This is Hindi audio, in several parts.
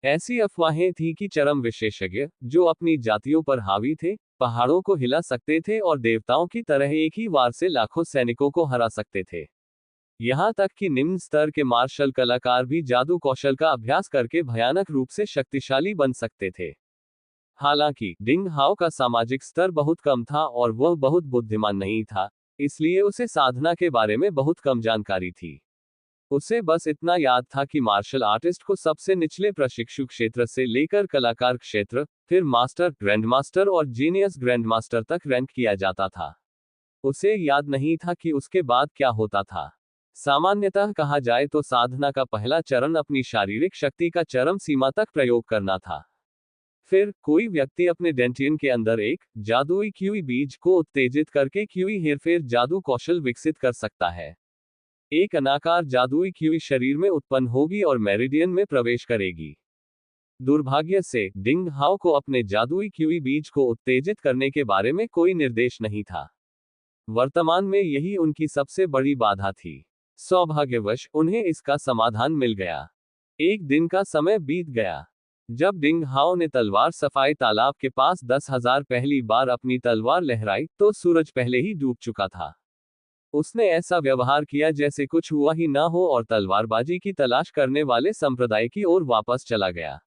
ऐसी अफवाहें थी कि चरम विशेषज्ञ, जो अपनी जातियों पर हावी थे, पहाड़ों को हिला सकते थे और देवताओं की तरह एक ही वार से लाखों सैनिकों को हरा सकते थे। यहाँ तक कि निम्न स्तर के मार्शल कलाकार भी जादू कौशल का अभ्यास करके भयानक रूप से शक्तिशाली बन सकते थे। हालांकि डिंग हाओ का सामाजिक स्तर बहुत कम था और वह बहुत बुद्धिमान नहीं था, इसलिए उसे साधना के बारे में बहुत कम जानकारी थी। उसे बस इतना याद था कि मार्शल आर्टिस्ट को सबसे निचले प्रशिक्षु क्षेत्र से लेकर कलाकार क्षेत्र, फिर मास्टर, ग्रैंडमास्टर और जीनियस ग्रैंडमास्टर तक रैंक किया जाता था। उसे याद नहीं था कि उसके बाद क्या होता था। सामान्यतः कहा जाए तो साधना का पहला चरण अपनी शारीरिक शक्ति का चरम सीमा तक प्रयोग करना था। फिर कोई व्यक्ति अपने डेंटियन के अंदर एक जादुई क्यूई बीज को उत्तेजित करके क्यूई हेरफेर जादू कौशल विकसित कर सकता है। एक अनाकार जादुई क्यूई शरीर में उत्पन्न होगी और मेरिडियन में प्रवेश करेगी। दुर्भाग्य से डिंग हाओ को अपने जादुई क्यूई बीज को उत्तेजित करने के बारे में कोई निर्देश नहीं था। वर्तमान में यही उनकी सबसे बड़ी बाधा थी। सौभाग्यवश उन्हें इसका समाधान मिल गया। एक दिन का समय बीत गया। जब डिंग हाओ ने तलवार सफाई तालाब के पास 10,000 पहली बार अपनी तलवार लहराई तो सूरज पहले ही डूब चुका था। उसने ऐसा व्यवहार किया जैसे कुछ हुआ ही ना हो और तलवारबाजी की तलाश करने वाले संप्रदाय की ओर वापस चला गया।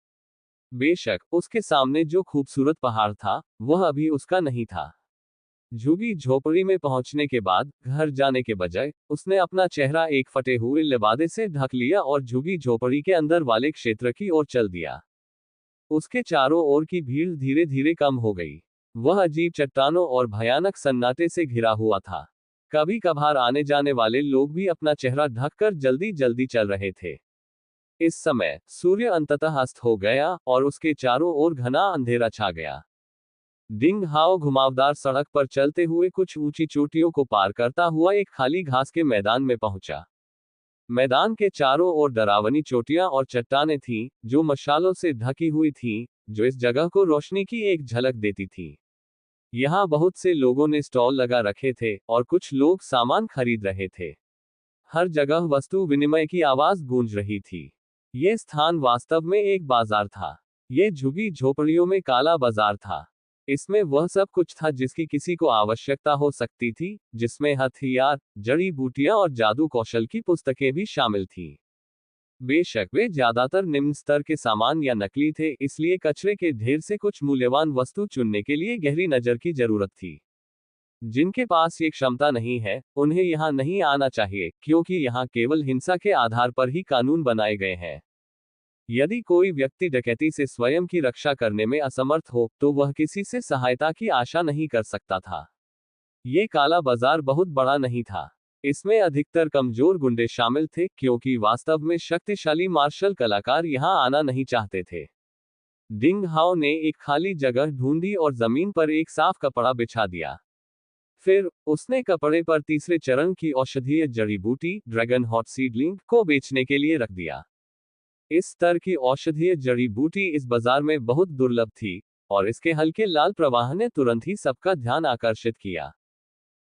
बेशक उसके सामने जो खूबसूरत पहाड़ था, वह अभी उसका नहीं था। झुगी झोपड़ी में पहुंचने के बाद घर जाने के बजाय उसने अपना चेहरा एक फटे हुए लिबादे से ढक लिया और झुगी झोपड़ी के अंदर वाले क्षेत्र की ओर चल दिया। उसके चारों ओर की भीड़ धीरे धीरे कम हो गई। वह अजीब चट्टानों और भयानक सन्नाटे से घिरा हुआ था। कभी कभार आने जाने वाले लोग भी अपना चेहरा ढककर जल्दी जल्दी चल रहे थे। इस समय सूर्य अंततः अस्त हो गया और उसके चारों ओर घना अंधेरा छा गया। डिंग हाओ घुमावदार सड़क पर चलते हुए कुछ ऊंची चोटियों को पार करता हुआ एक खाली घास के मैदान में पहुंचा। मैदान के चारों ओर डरावनी चोटियां और चट्टानें थीं, जो मशालों से ढकी हुई थीं, जो इस जगह को रोशनी की एक झलक देती थी। यहाँ बहुत से लोगों ने स्टॉल लगा रखे थे और कुछ लोग सामान खरीद रहे थे। हर जगह वस्तु विनिमय की आवाज गूंज रही थी। ये स्थान वास्तव में एक बाजार था। ये झुगी झोपड़ियों में काला बाजार था। इसमें वह सब कुछ था जिसकी किसी को आवश्यकता हो सकती थी, जिसमें हथियार, जड़ी बूटियां और जादू कौशल की पुस्तकें भी शामिल थीं। बेशक वे ज्यादातर निम्न स्तर के सामान या नकली थे, इसलिए कचरे के ढेर से कुछ मूल्यवान वस्तु चुनने के लिए गहरी नजर की जरूरत थी। जिनके पास ये क्षमता नहीं है, उन्हें यहाँ नहीं आना चाहिए, क्योंकि यहाँ केवल हिंसा के आधार पर ही कानून बनाए गए हैं। यदि कोई व्यक्ति डकैती से स्वयं की रक्षा करने में असमर्थ हो, तो वह किसी से सहायता की आशा नहीं कर सकता था। ये काला बाजार बहुत बड़ा नहीं था। इसमें अधिकतर कमजोर गुंडे शामिल थे, क्योंकि वास्तव में शक्तिशाली मार्शल कलाकार यहाँ आना नहीं चाहते थे। डिंग हाओ ने एक खाली जगह ढूंढी और जमीन पर एक साफ कपड़ा बिछा दिया। फिर उसने कपड़े पर तीसरे चरण की औषधीय जड़ी बूटी, ड्रैगन हॉट सीडलिंग, को बेचने के लिए रख दिया। इस स्तर की औषधीय जड़ी बूटी इस बाजार में बहुत दुर्लभ थी, और इसके हल्के लाल प्रवाह ने तुरंत ही सबका ध्यान आकर्षित किया।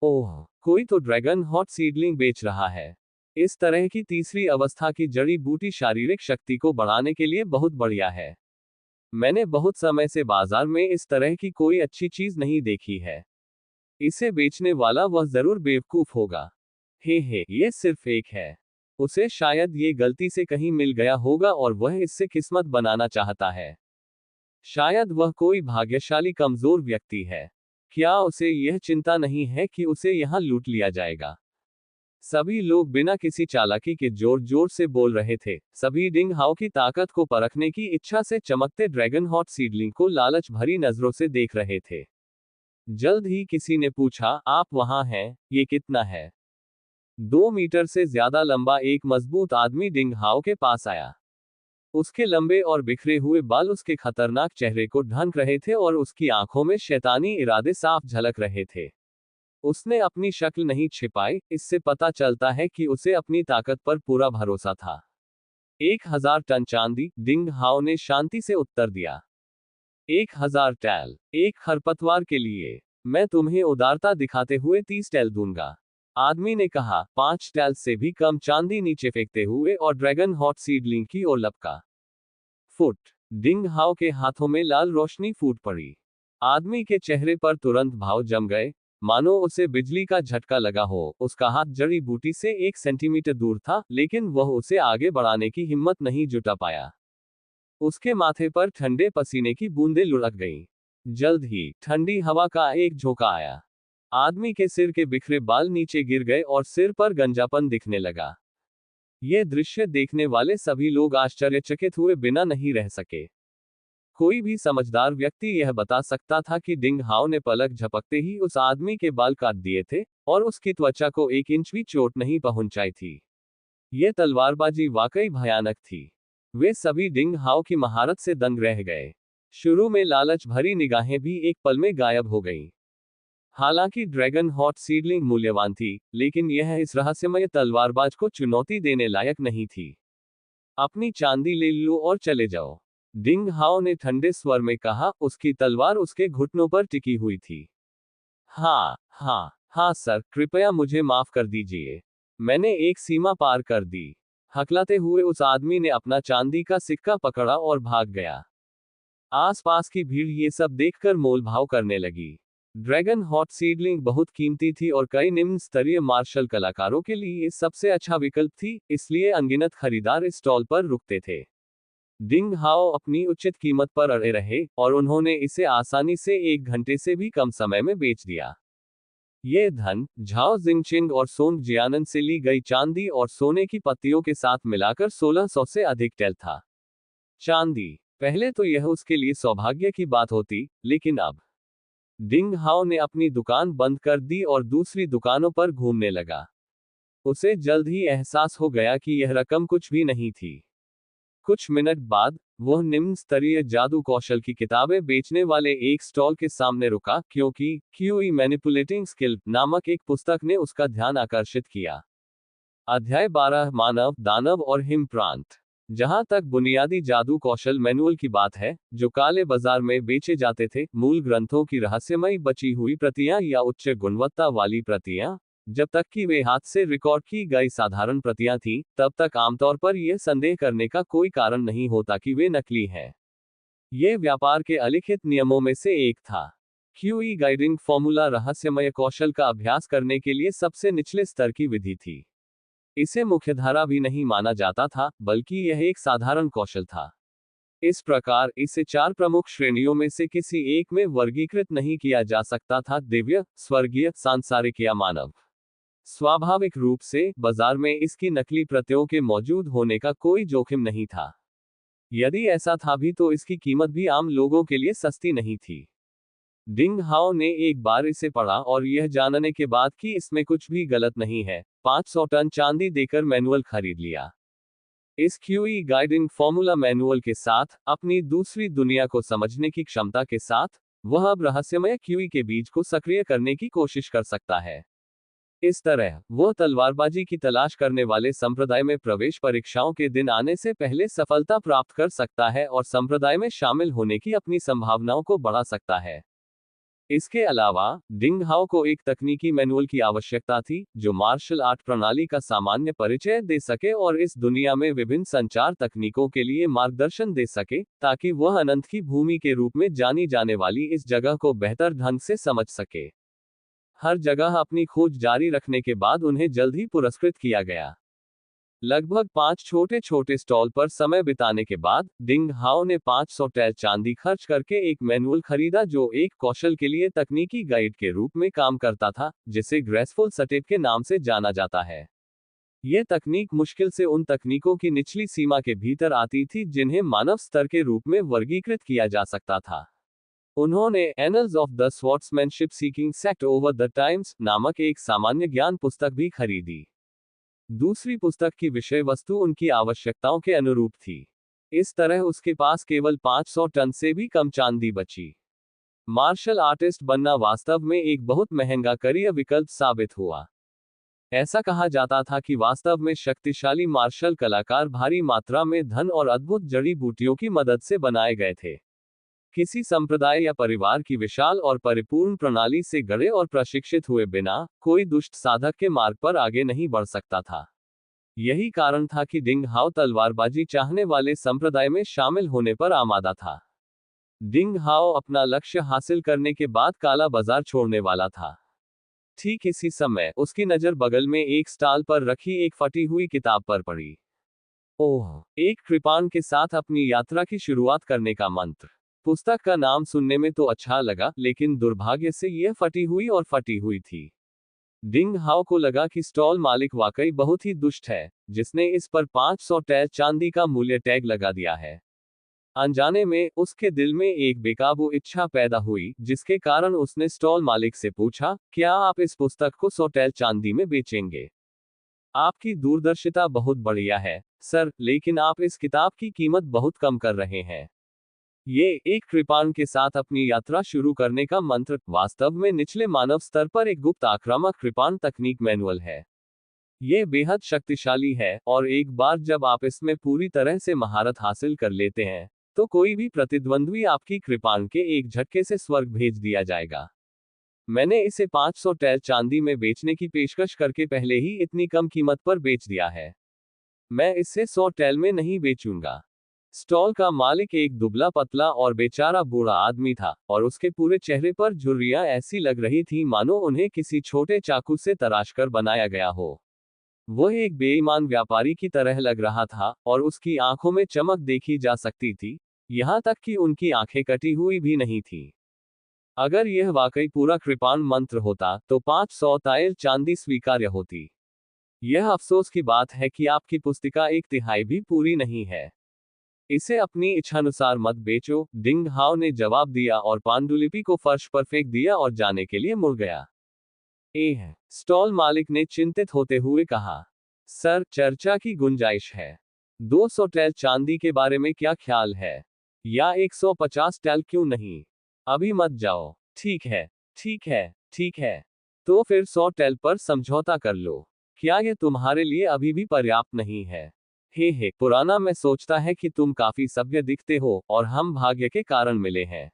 ओह, कोई तो ड्रैगन हॉट सीडलिंग बेच रहा है। इस तरह की तीसरी अवस्था की जड़ी बूटी शारीरिक शक्ति को बढ़ाने के लिए बहुत बढ़िया है। मैंने बहुत समय से बाजार में इस तरह की कोई अच्छी चीज नहीं देखी है। इसे बेचने वाला वह जरूर बेवकूफ होगा। हे, ये सिर्फ एक है। उसे शायद ये गलती से कहीं मिल गया होगा और वह इससे किस्मत बनाना चाहता है। शायद वह कोई भाग्यशाली कमजोर व्यक्ति है। क्या उसे यह चिंता नहीं है कि उसे यहाँ लूट लिया जाएगा? सभी लोग बिना किसी चालाकी के जोर जोर से बोल रहे थे। सभी डिंग हाओ की ताकत को परखने की इच्छा से चमकते ड्रैगन हॉट सीडलिंग को लालच भरी नजरों से देख रहे थे। जल्द ही किसी ने पूछा, आप वहां हैं, ये कितना है? 2 मीटर से ज्यादा लंबा एक मजबूत आदमी डिंग हाओ के पास आया। उसके लंबे और बिखरे हुए बाल उसके खतरनाक चेहरे को ढक रहे थे और उसकी आंखों में शैतानी इरादे साफ झलक रहे थे। उसने अपनी शक्ल नहीं छिपाई, इससे पता चलता है कि उसे अपनी ताकत पर पूरा भरोसा था। 1000 टन चांदी, डिंग हाओ ने शांति से उत्तर दिया। 1000 टैल, एक खरपतवार के लिए। मैं तुम्हें उदारता दिखाते हुए 30 टैल दूंगा, आदमी ने कहा, 5 टैल से भी कम चांदी नीचे फेंकते हुए और ड्रैगन हॉट सीडलिंग की ओर लपका। फुट। डिंग हाओ के हाथों में लाल रोशनी फूट पड़ी। आदमी के चेहरे पर तुरंत भाव जम गए, मानो उसे बिजली का झटका लगा हो। उसका हाथ जड़ी बूटी से 1 सेंटीमीटर दूर था, लेकिन वह उसे आगे बढ़ाने की हिम्मत नहीं जुटा पाया। उसके माथे पर ठंडे पसीने की बूंदें लुढ़क गईं। जल्द ही ठंडी हवा का एक झोंका आया। आदमी के सिर के बिखरे बाल नीचे गिर गए और सिर पर गंजापन दिखने लगा। यह दृश्य देखने वाले सभी लोग आश्चर्यचकित हुए बिना नहीं रह सके। कोई भी समझदार व्यक्ति यह बता सकता था कि डिंग हाओ ने पलक झपकते ही उस आदमी के बाल काट दिए थे और उसकी त्वचा को 1 इंच भी चोट नहीं पहुंचाई थी। यह तलवारबाजी वाकई भयानक थी। वे सभी डिंग हाओ की महारत से दंग रह गए। शुरू में लालच भरी निगाहें भी एक पल में गायब हो गईं। हालांकि ड्रैगन हॉट सीडलिंग मूल्यवान थी, लेकिन यह इस रहस्यमय तलवारबाज को चुनौती देने लायक नहीं थी। अपनी चांदी ले लो और चले जाओ, डिंग हाओ ने ठंडे स्वर में कहा। उसकी तलवार उसके घुटनों पर टिकी हुई थी। हाँ हाँ हाँ सर, कृपया मुझे माफ कर दीजिए। मैंने एक सीमा पार कर दी। हकलाते हुए उस आदमी ने अपना चांदी का सिक्का पकड़ा और भाग गया। आसपास की भीड़ ये सब देखकर मोलभाव करने लगी। ड्रैगन हॉट सीडलिंग बहुत कीमती थी और कई निम्न स्तरीय मार्शल कलाकारों के लिए सबसे अच्छा विकल्प थी, इसलिए अनगिनत खरीदार इस स्टॉल पर रुकते थे। डिंग हाओ अपनी उचित कीमत पर अड़े रहे और उन्होंने इसे आसानी से 1 घंटे से भी कम समय में बेच दिया। ये धन झाओ जिंगचिंग और सोंग जियानन से ली गई चांदी और सोने की पत्तियों के साथ मिलाकर 1600 से अधिक टेल था। चांदी, पहले तो यह उसके लिए सौभाग्य की बात होती, लेकिन अब डिंग हाओ ने अपनी दुकान बंद कर दी और दूसरी दुकानों पर घूमने लगा। उसे जल्द ही एहसास हो गया कि यह रकम कुछ भी नहीं थी। कुछ मिनट बाद वह निम्न स्तरीय जादू कौशल की किताबें बेचने वाले एक स्टॉल के सामने रुका, क्योंकि क्यूई मैनिपुलेटिंग स्किल नामक एक पुस्तक ने उसका ध्यान आकर्षित किया। अध्याय 12 मानव, दानव और हिम प्रांत। जहां तक बुनियादी जादू कौशल मैनुअल की बात है, जो काले बाजार में बेचे जाते थे, मूल ग्रंथों की रहस्यमय बची हुई प्रतियां या उच्च गुणवत्ता वाली प्रतियां, जब तक कि वे हाथ से रिकॉर्ड की गई साधारण प्रतियां थीं, तब तक आमतौर पर यह संदेह करने का कोई कारण नहीं होता कि वे नकली हैं। यह व्यापार के अलिखित नियमों में से एक था। क्यूई गाइडिंग फॉर्मूला रहस्यमय कौशल का अभ्यास करने के लिए सबसे निचले स्तर की विधि थी। इसे मुख्यधारा भी नहीं माना जाता था, बल्कि यह एक साधारण कौशल था। इस प्रकार इसे 4 प्रमुख श्रेणियों में से किसी एक में वर्गीकृत नहीं किया जा सकता था: दिव्य, स्वर्गीय, सांसारिक या मानव। स्वाभाविक रूप से बाजार में इसकी नकली प्रतियों के मौजूद होने का कोई जोखिम नहीं था। यदि ऐसा था भी तो इसकी कीमत भी आम लोगों के लिए सस्ती नहीं थी। डिंग हाओ ने एक बार इसे पढ़ा और यह जानने के बाद कि इसमें कुछ भी गलत नहीं है, 500 टन चांदी देकर मैनुअल खरीद लिया। इस क्यूई गाइडिंग फॉर्मूला मैनुअल के साथ, अपनी दूसरी दुनिया को समझने की क्षमता के साथ, वह अब रहस्यमय क्यूई के बीज को सक्रिय करने की कोशिश कर सकता है। इस तरह वह तलवारबाजी की तलाश करने वाले संप्रदाय में प्रवेश परीक्षाओं के दिन आने से पहले सफलता प्राप्त कर सकता है और संप्रदाय में शामिल होने की अपनी संभावनाओं को बढ़ा सकता है। इसके अलावा डिंग हाओ को एक तकनीकी मैनुअल की आवश्यकता थी, जो मार्शल आर्ट प्रणाली का सामान्य परिचय दे सके और इस दुनिया में विभिन्न संचार तकनीकों के लिए मार्गदर्शन दे सके, ताकि वह अनंत की भूमि के रूप में जानी जाने वाली इस जगह को बेहतर ढंग से समझ सके। हर जगह अपनी खोज जारी रखने के बाद उन्हें जल्द ही पुरस्कृत किया गया। लगभग 5 छोटे छोटे स्टॉल पर समय बिताने के बाद डिंग हाओ ने 500 टैल चांदी खर्च करके एक मैनुअल खरीदा, जो एक कौशल के लिए तकनीकी गाइड के रूप में काम करता था, जिसे ग्रेसफुल स्टेप के नाम से जाना जाता है। यह तकनीक मुश्किल से उन तकनीकों की निचली सीमा के भीतर आती थी जिन्हें मानव स्तर के रूप में वर्गीकृत किया जा सकता था। उन्होंने annals of the swordsmanship seeking sect over the times नामक एक सामान्य ज्ञान पुस्तक भी खरीदी। दूसरी पुस्तक की विषय वस्तु उनकी आवश्यकताओं के अनुरूप थी। इस तरह उसके पास केवल 500 टन से भी कम चांदी बची। मार्शल आर्टिस्ट बनना वास्तव में एक बहुत महंगा करियर विकल्प साबित हुआ। ऐसा कहा जाता था कि वास्तव में शक्तिशाली मार्शल कलाकार भारी मात्रा में धन और अद्भुत जड़ी बूटियों की मदद से बनाए गए थे। किसी संप्रदाय या परिवार की विशाल और परिपूर्ण प्रणाली से गढ़े और प्रशिक्षित हुए बिना कोई दुष्ट साधक के मार्ग पर आगे नहीं बढ़ सकता था। यही कारण था कि डिंग हाओ तलवारबाजी चाहने वाले संप्रदाय में शामिल होने पर आमादा था। डिंग हाओ अपना लक्ष्य हासिल करने के बाद काला बाजार छोड़ने वाला था। ठीक इसी समय उसकी नजर बगल में एक स्टॉल पर रखी एक फटी हुई किताब पर पड़ी। ओह! एक कृपाण के साथ अपनी यात्रा की शुरुआत करने का मंत्र। पुस्तक का नाम सुनने में तो अच्छा लगा, लेकिन दुर्भाग्य से यह फटी हुई थी। डिंग हाओ को लगा कि स्टॉल मालिक वाकई बहुत ही दुष्ट है, जिसने इस पर 500 टैल चांदी का मूल्य टैग लगा दिया है। अनजाने में उसके दिल में एक बेकाबू इच्छा पैदा हुई, जिसके कारण उसने स्टॉल मालिक से पूछा, क्या आप इस पुस्तक को 100 टैल चांदी में बेचेंगे? आपकी दूरदर्शिता बहुत बढ़िया है, सर, लेकिन आप इस किताब की कीमत बहुत कम कर रहे हैं। ये एक कृपाण के साथ अपनी यात्रा शुरू करने का मंत्र वास्तव में निचले मानव स्तर पर एक गुप्त आक्रामक कृपाण तकनीक मैनुअल है। ये बेहद शक्तिशाली है, और एक बार जब आप इसमें पूरी तरह से महारत हासिल कर लेते हैं, तो कोई भी प्रतिद्वंद्वी आपकी कृपाण के एक झटके से स्वर्ग भेज दिया जाएगा। मैंने इसे 500 टैल चांदी में बेचने की पेशकश करके पहले ही इतनी कम कीमत पर बेच दिया है। मैं इसे 100 टैल में नहीं बेचूंगा। स्टॉल का मालिक एक दुबला पतला और बेचारा बूढ़ा आदमी था, और उसके पूरे चेहरे पर झुर्रियां ऐसी लग रही थी मानो उन्हें किसी छोटे चाकू से तराशकर बनाया गया हो। वह एक बेईमान व्यापारी की तरह लग रहा था, और उसकी आंखों में चमक देखी जा सकती थी, यहां तक कि उनकी आंखें कटी हुई भी नहीं थी। अगर यह वाकई पूरा कृपाण मंत्र होता, तो 500 तायल चांदी स्वीकार्य होती। यह अफसोस की बात है कि आपकी पुस्तिका एक तिहाई भी पूरी नहीं है। इसे अपनी इच्छानुसार मत बेचो, डिंग हाओ ने जवाब दिया और पांडुलिपि को फर्श पर फेंक दिया और जाने के लिए मुड़ गया। स्टॉल मालिक ने चिंतित होते हुए कहा, सर, चर्चा की गुंजाइश है। 200 टैल चांदी के बारे में क्या ख्याल है? या 150 टैल क्यों नहीं? अभी मत जाओ। ठीक है, ठीक है, ठीक है। तो फिर 100 टैल पर समझौता कर लो। क्या यह तुम्हारे लिए अभी भी पर्याप्त नहीं है? हे, पुराना मैं सोचता है कि तुम काफी सभ्य दिखते हो, और हम भाग्य के कारण मिले हैं।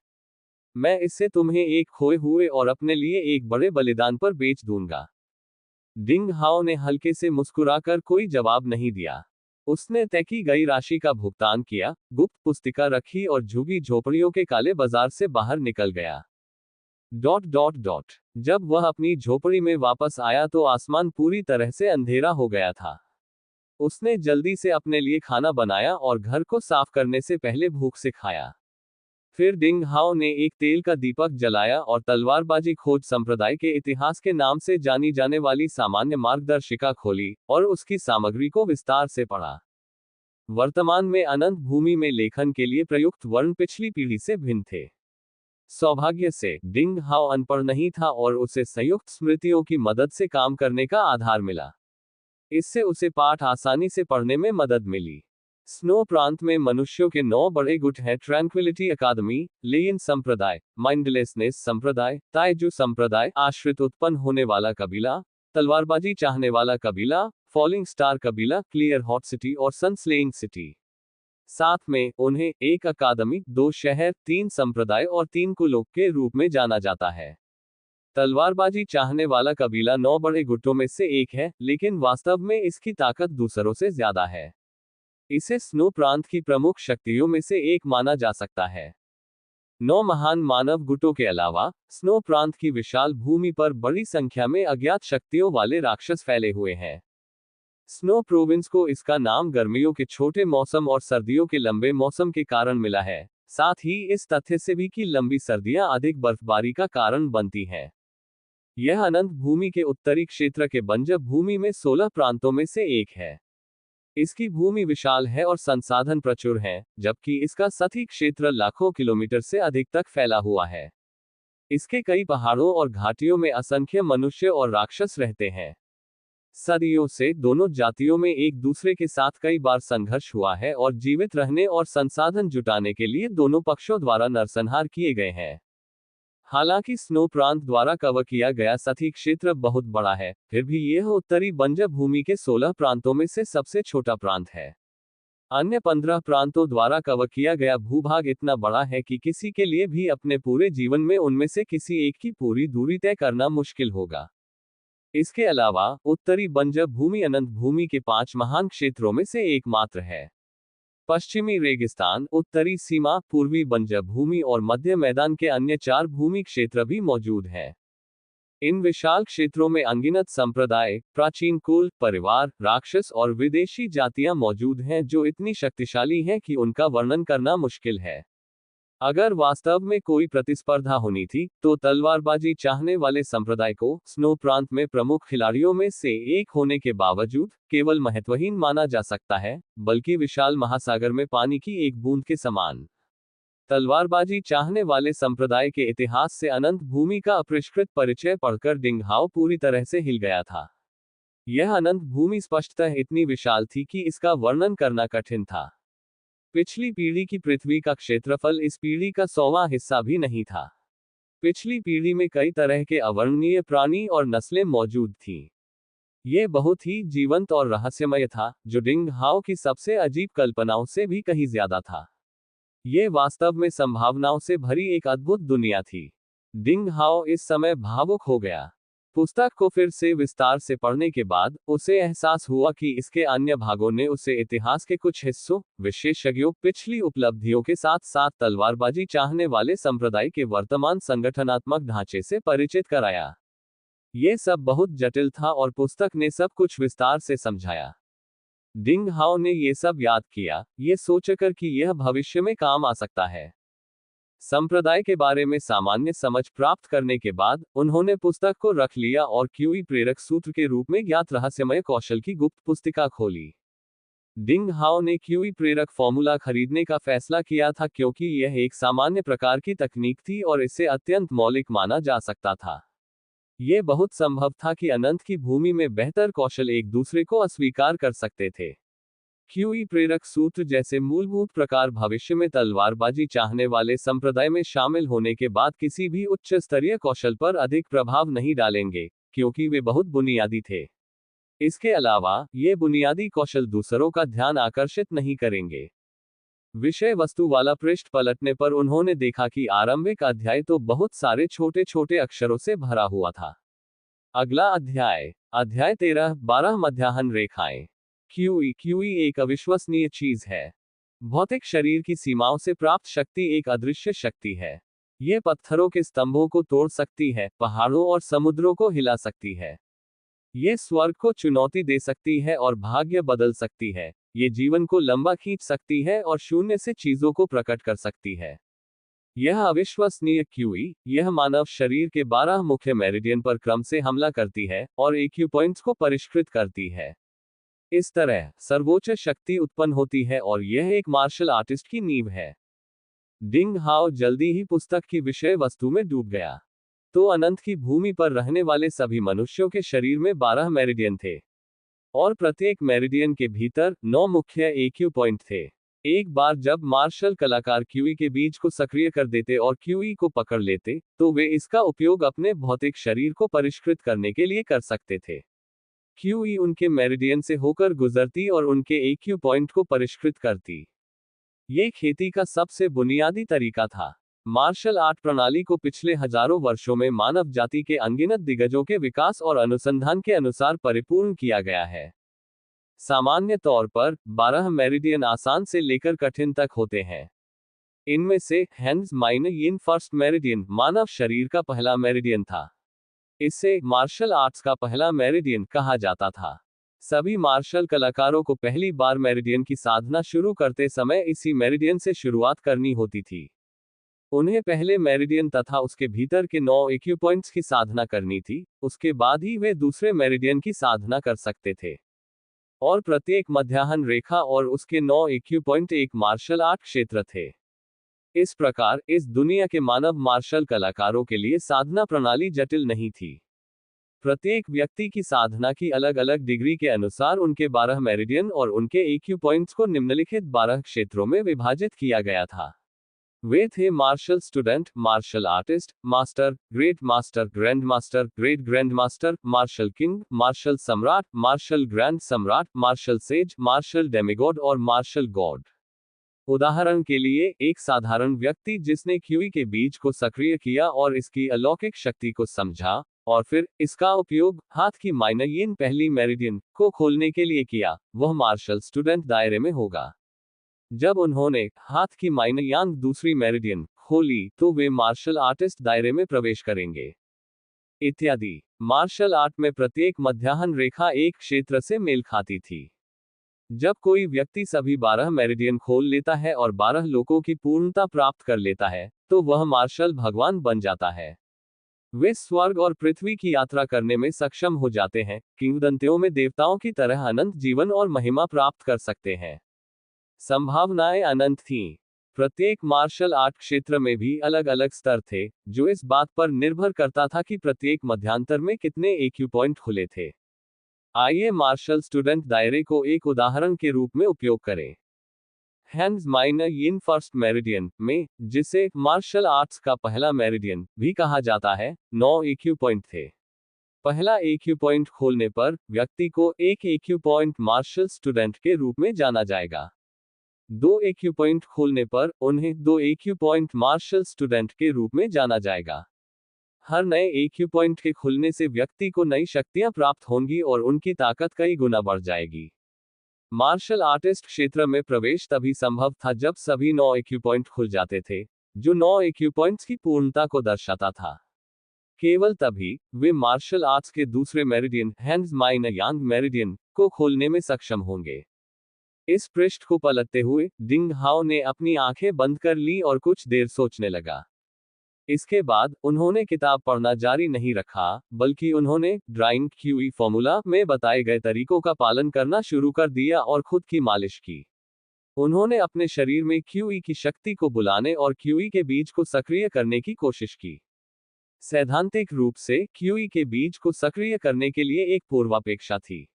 मैं इससे तुम्हें एक खोए हुए और अपने लिए एक बड़े बलिदान पर बेच दूंगा। डिंग हाओ ने हल्के से मुस्कुराकर कोई जवाब नहीं दिया। उसने तय की गई राशि का भुगतान किया, गुप्त पुस्तिका रखी और झुगी झोपड़ियों के काले बाजार से बाहर निकल गया। जब वह अपनी झोपड़ी में वापस आया तो आसमान पूरी तरह से अंधेरा हो गया था। उसने जल्दी से अपने लिए खाना बनाया और घर को साफ करने से पहले भूख से खाया। फिर डिंग हाओ ने एक तेल का दीपक जलाया और तलवारबाजी खोज संप्रदाय के इतिहास के नाम से जानी जाने वाली सामान्य मार्गदर्शिका खोली, और उसकी सामग्री को विस्तार से पढ़ा। वर्तमान में अनंत भूमि में लेखन के लिए प्रयुक्त वर्ण पिछली पीढ़ी से भिन्न थे। सौभाग्य से डिंग हाओ अनपढ़ नहीं था, और उसे संयुक्त स्मृतियों की मदद से काम करने का आधार मिला। इससे उसे पाठ आसानी से पढ़ने में मदद मिली। स्नो प्रांत में मनुष्यों के 9 बड़े गुट हैं: ट्रैंक्विलिटी अकादमी, लेयन संप्रदाय, माइंडलेसनेस संप्रदाय, ताइजू संप्रदाय, आश्रित उत्पन्न होने वाला कबीला, तलवारबाजी चाहने वाला कबीला, फॉलिंग स्टार कबीला, क्लियर हॉट सिटी और सनस्लेइंग सिटी। साथ में उन्हें एक अकादमी, 2 शहर, 3 संप्रदाय और 3 कुलों के रूप में जाना जाता है। तलवारबाजी चाहने वाला कबीला 9 बड़े गुटों में से एक है, लेकिन वास्तव में इसकी ताकत दूसरों से ज्यादा है। इसे स्नो प्रांत की प्रमुख शक्तियों में से एक माना जा सकता है। 9 महान मानव गुटों के अलावा, स्नो प्रांत की विशाल भूमि पर बड़ी संख्या में अज्ञात शक्तियों वाले राक्षस फैले हुए हैं। स्नो प्रोविंस को इसका नाम गर्मियों के छोटे मौसम और सर्दियों के लंबे मौसम के कारण मिला है, साथ ही इस तथ्य से भी कि लंबी सर्दियां अधिक बर्फबारी का कारण बनती हैं। यह अनंत भूमि के उत्तरी क्षेत्र के बंजर भूमि में 16 प्रांतों में से एक है। इसकी भूमि विशाल है और संसाधन प्रचुर हैं, जबकि इसका सतही क्षेत्र लाखों किलोमीटर से अधिक तक फैला हुआ है। इसके कई पहाड़ों और घाटियों में असंख्य मनुष्य और राक्षस रहते हैं। सदियों से दोनों जातियों में एक दूसरे के साथ कई बार संघर्ष हुआ है, और जीवित रहने और संसाधन जुटाने के लिए दोनों पक्षों द्वारा नरसंहार किए गए हैं। हालांकि स्नो प्रांत द्वारा कवर किया गया सतही क्षेत्र बहुत बड़ा है, फिर भी यह उत्तरी बंजर भूमि के 16 प्रांतों में से सबसे छोटा प्रांत है। अन्य 15 प्रांतों द्वारा कवर किया गया भूभाग इतना बड़ा है कि किसी के लिए भी अपने पूरे जीवन में उनमें से किसी एक की पूरी दूरी तय करना मुश्किल होगा। इसके अलावा उत्तरी बंजर भूमि अनंत भूमि के 5 महान क्षेत्रों में से एकमात्र है। पश्चिमी रेगिस्तान, उत्तरी सीमा, पूर्वी बंजर भूमि और मध्य मैदान के अन्य 4 भूमि क्षेत्र भी मौजूद हैं। इन विशाल क्षेत्रों में अनगिनत संप्रदाय, प्राचीन कुल, परिवार, राक्षस और विदेशी जातियां मौजूद हैं जो इतनी शक्तिशाली हैं कि उनका वर्णन करना मुश्किल है। अगर वास्तव में कोई प्रतिस्पर्धा होनी थी, तो तलवारबाजी चाहने वाले संप्रदाय को स्नो प्रांत में प्रमुख खिलाड़ियों में से एक होने के बावजूद केवल महत्वहीन माना जा सकता है, बल्कि विशाल महासागर में पानी की एक बूंद के समान। तलवारबाजी चाहने वाले संप्रदाय के इतिहास से अनंत भूमि का अपरिष्कृत परिचय पढ़कर डिंग हाओ पूरी तरह से हिल गया था। यह अनंत भूमि स्पष्टतः इतनी विशाल थी कि इसका वर्णन करना कठिन था। पिछली पीढ़ी की पृथ्वी का क्षेत्रफल इस पीढ़ी का 100वां हिस्सा भी नहीं था। पिछली पीढ़ी में कई तरह के अवर्णनीय प्राणी और नस्लें मौजूद थीं। ये बहुत ही जीवंत और रहस्यमय था, जो डिंग हाओ की सबसे अजीब कल्पनाओं से भी कहीं ज्यादा था। ये वास्तव में संभावनाओं से भरी एक अद्भुत दुनिया थी। डिंग हाओ इस समय भावुक हो गया। पुस्तक को फिर से विस्तार से पढ़ने के बाद उसे एहसास हुआ कि इसके अन्य भागों ने उसे इतिहास के कुछ हिस्सों, विशेषज्ञों, पिछली उपलब्धियों के साथ साथ तलवारबाजी चाहने वाले संप्रदाय के वर्तमान संगठनात्मक ढांचे से परिचित कराया। ये सब बहुत जटिल था और पुस्तक ने सब कुछ विस्तार से समझाया। डिंग हाओ ने ये सब याद किया, ये सोचकर कि यह भविष्य में काम आ सकता है। संप्रदाय के बारे में सामान्य समझ प्राप्त करने के बाद उन्होंने पुस्तक को रख लिया और क्यूई प्रेरक सूत्र के रूप में ज्ञात रहस्यमय कौशल की गुप्त पुस्तिका खोली। डिंग हाओ ने क्यूई प्रेरक फॉर्मूला खरीदने का फैसला किया था क्योंकि यह एक सामान्य प्रकार की तकनीक थी और इसे अत्यंत मौलिक माना जा सकता था। यह बहुत संभव था कि अनंत की भूमि में बेहतर कौशल एक दूसरे को अस्वीकार कर सकते थे। क्यूई प्रेरक सूत्र जैसे मूलभूत प्रकार भविष्य में तलवारबाजी चाहने वाले संप्रदाय में शामिल होने के बाद किसी भी उच्च स्तरीय कौशल पर अधिक प्रभाव नहीं डालेंगे, क्योंकि वे बहुत बुनियादी थे। इसके अलावा, ये बुनियादी कौशल दूसरों का ध्यान आकर्षित नहीं करेंगे। विषय वस्तु वाला पृष्ठ पलटने पर उन्होंने देखा कि आरंभिक अध्याय तो बहुत सारे छोटे छोटे अक्षरों से भरा हुआ था। अगला अध्याय, अध्याय 13, 12 मध्याह्न रेखाएं। क्यूई एक अविश्वसनीय चीज है। भौतिक शरीर की सीमाओं से प्राप्त शक्ति एक अदृश्य शक्ति है। यह पत्थरों के स्तंभों को तोड़ सकती है, पहाड़ों और समुद्रों को हिला सकती है। ये स्वर्ग को चुनौती दे सकती है और भाग्य बदल सकती है। ये जीवन को लंबा खींच सकती है और शून्य से चीजों को प्रकट कर सकती है। यह अविश्वसनीय क्यूई, यह मानव शरीर के 12 मुख्य मेरिडियन पर क्रम से हमला करती है और एक्यू पॉइंट्स को परिष्कृत करती है। इस तरह सर्वोच्च शक्ति उत्पन्न होती है और यह एक मार्शल आर्टिस्ट की नींव है। डिंग हाओ जल्दी ही पुस्तक की विषय वस्तु में डूब गया। तो अनंत की भूमि पर रहने वाले सभी मनुष्यों के शरीर में 12 मेरिडियन थे और प्रत्येक मेरिडियन के भीतर 9 मुख्य एक्यू पॉइंट थे। एक बार जब मार्शल कलाकार क्यूई के बीज को सक्रिय कर देते और क्यूई को पकड़ लेते, तो वे इसका उपयोग अपने भौतिक शरीर को परिष्कृत करने के लिए कर सकते थे। क्यूई उनके मेरिडियन से होकर गुजरती और उनके एक्यू पॉइंट को परिष्कृत करती। ये खेती का सबसे बुनियादी तरीका था। मार्शल आर्ट प्रणाली को पिछले हजारों वर्षों में मानव जाति के अनगिनत दिग्गजों के विकास और अनुसंधान के अनुसार परिपूर्ण किया गया है। सामान्य तौर पर 12 मेरिडियन आसान से लेकर कठिन तक होते हैं। इनमें से हैंड्स माइन यिन फर्स्ट मेरिडियन मानव शरीर का पहला मेरिडियन था। इसे मार्शल आर्ट्स का पहला मेरिडियन कहा जाता था। सभी मार्शल कलाकारों को पहली बार मेरिडियन की साधना शुरू करते समय इसी मेरिडियन से शुरुआत करनी होती थी। उन्हें पहले मेरिडियन तथा उसके भीतर के 9 एक्यू पॉइंट्स की साधना करनी थी, उसके बाद ही वे दूसरे मेरिडियन की साधना कर सकते थे। और प्रत्येक मध्याह्न रेखा और उसके 9 एक्यू पॉइंट एक मार्शल आर्ट क्षेत्र थे। इस प्रकार इस दुनिया के मानव मार्शल कलाकारों के लिए साधना प्रणाली जटिल नहीं थी। प्रत्येक व्यक्ति की साधना की अलग अलग डिग्री के अनुसार उनके 12 मेरिडियन और उनके एक्यू पॉइंट्स को निम्नलिखित 12 क्षेत्रों में विभाजित किया गया था। वे थे martial student, martial artist, master, great master, grand master, great grand master, martial king, martial सम्राट, मार्शल ग्रैंड सम्राट, मार्शल सेज, मार्शल डेमिगॉड और मार्शल गॉड। उदाहरण के लिए, एक साधारण व्यक्ति जिसने क्यूई के बीज को सक्रिय किया और इसकी अलौकिक शक्ति को समझा और फिर इसका उपयोग हाथ की माइनयिन पहली मेरिडियन को खोलने के लिए किया, वह मार्शल स्टूडेंट दायरे में होगा। जब उन्होंने हाथ की माइनयांग दूसरी मेरिडियन खोली तो वे मार्शल आर्टिस्ट दायरे में प्रवेश करेंगे। इत्यादि। मार्शल आर्ट में प्रत्येक मध्याह्न रेखा एक क्षेत्र से मेल खाती थी। जब कोई व्यक्ति सभी 12 मेरिडियन खोल लेता है और 12 लोकों की पूर्णता प्राप्त कर लेता है, तो वह मार्शल भगवान बन जाता है। वे स्वर्ग और पृथ्वी की यात्रा करने में सक्षम हो जाते हैं, किंवदंतियों में देवताओं की तरह अनंत जीवन और महिमा प्राप्त कर सकते हैं। संभावनाएं अनंत थीं। प्रत्येक मार्शल आर्ट क्षेत्र में भी अलग अलग स्तर थे, जो इस बात पर निर्भर करता था कि प्रत्येक मध्यांतर में कितने एक्यू पॉइंट खुले थे। आइए मार्शल स्टूडेंट दायरे को एक उदाहरण के रूप में उपयोग करें। हैंड्स माइनयिन फर्स्ट मेरिडियन में, जिसे मार्शल आर्ट्स का पहला मेरिडियन भी कहा जाता है, 9 एक्यू पॉइंट थे। पहला एक्यू पॉइंट खोलने पर व्यक्ति को एक एक्यू पॉइंट मार्शल स्टूडेंट के रूप में जाना जाएगा। 2 एक्यू पॉइंट खोलने पर उन्हें 2 एक्यू पॉइंट मार्शल स्टूडेंट के रूप में जाना जाएगा। हर नए एक्यू पॉइंट के खुलने से व्यक्ति को नई शक्तियां प्राप्त होंगी और उनकी ताकत कई गुना बढ़ जाएगी। मार्शल आर्टिस्ट क्षेत्र में प्रवेश तभी संभव था जब सभी 9 एक्यू पॉइंट खुल जाते थे, जो 9 एक्यू पॉइंट्स की पूर्णता को दर्शाता था। केवल तभी वे मार्शल आर्ट्स के दूसरे मेरिडियन, हैंड्स माइनयांग मेरिडियन, को खोलने में सक्षम होंगे। इस पृष्ठ को पलटते हुए डिंग हाओ ने अपनी आंखें बंद कर ली और कुछ देर सोचने लगा। इसके बाद उन्होंने किताब पढ़ना जारी नहीं रखा, बल्कि उन्होंने ड्राइंग क्यूई फॉर्मूला में बताए गए तरीकों का पालन करना शुरू कर दिया और खुद की मालिश की। उन्होंने अपने शरीर में क्यूई की शक्ति को बुलाने और क्यूई के बीज को सक्रिय करने की कोशिश की। सैद्धांतिक रूप से क्यूई के बीज को सक्रिय करने के लिए एक पूर्वापेक्षा थी।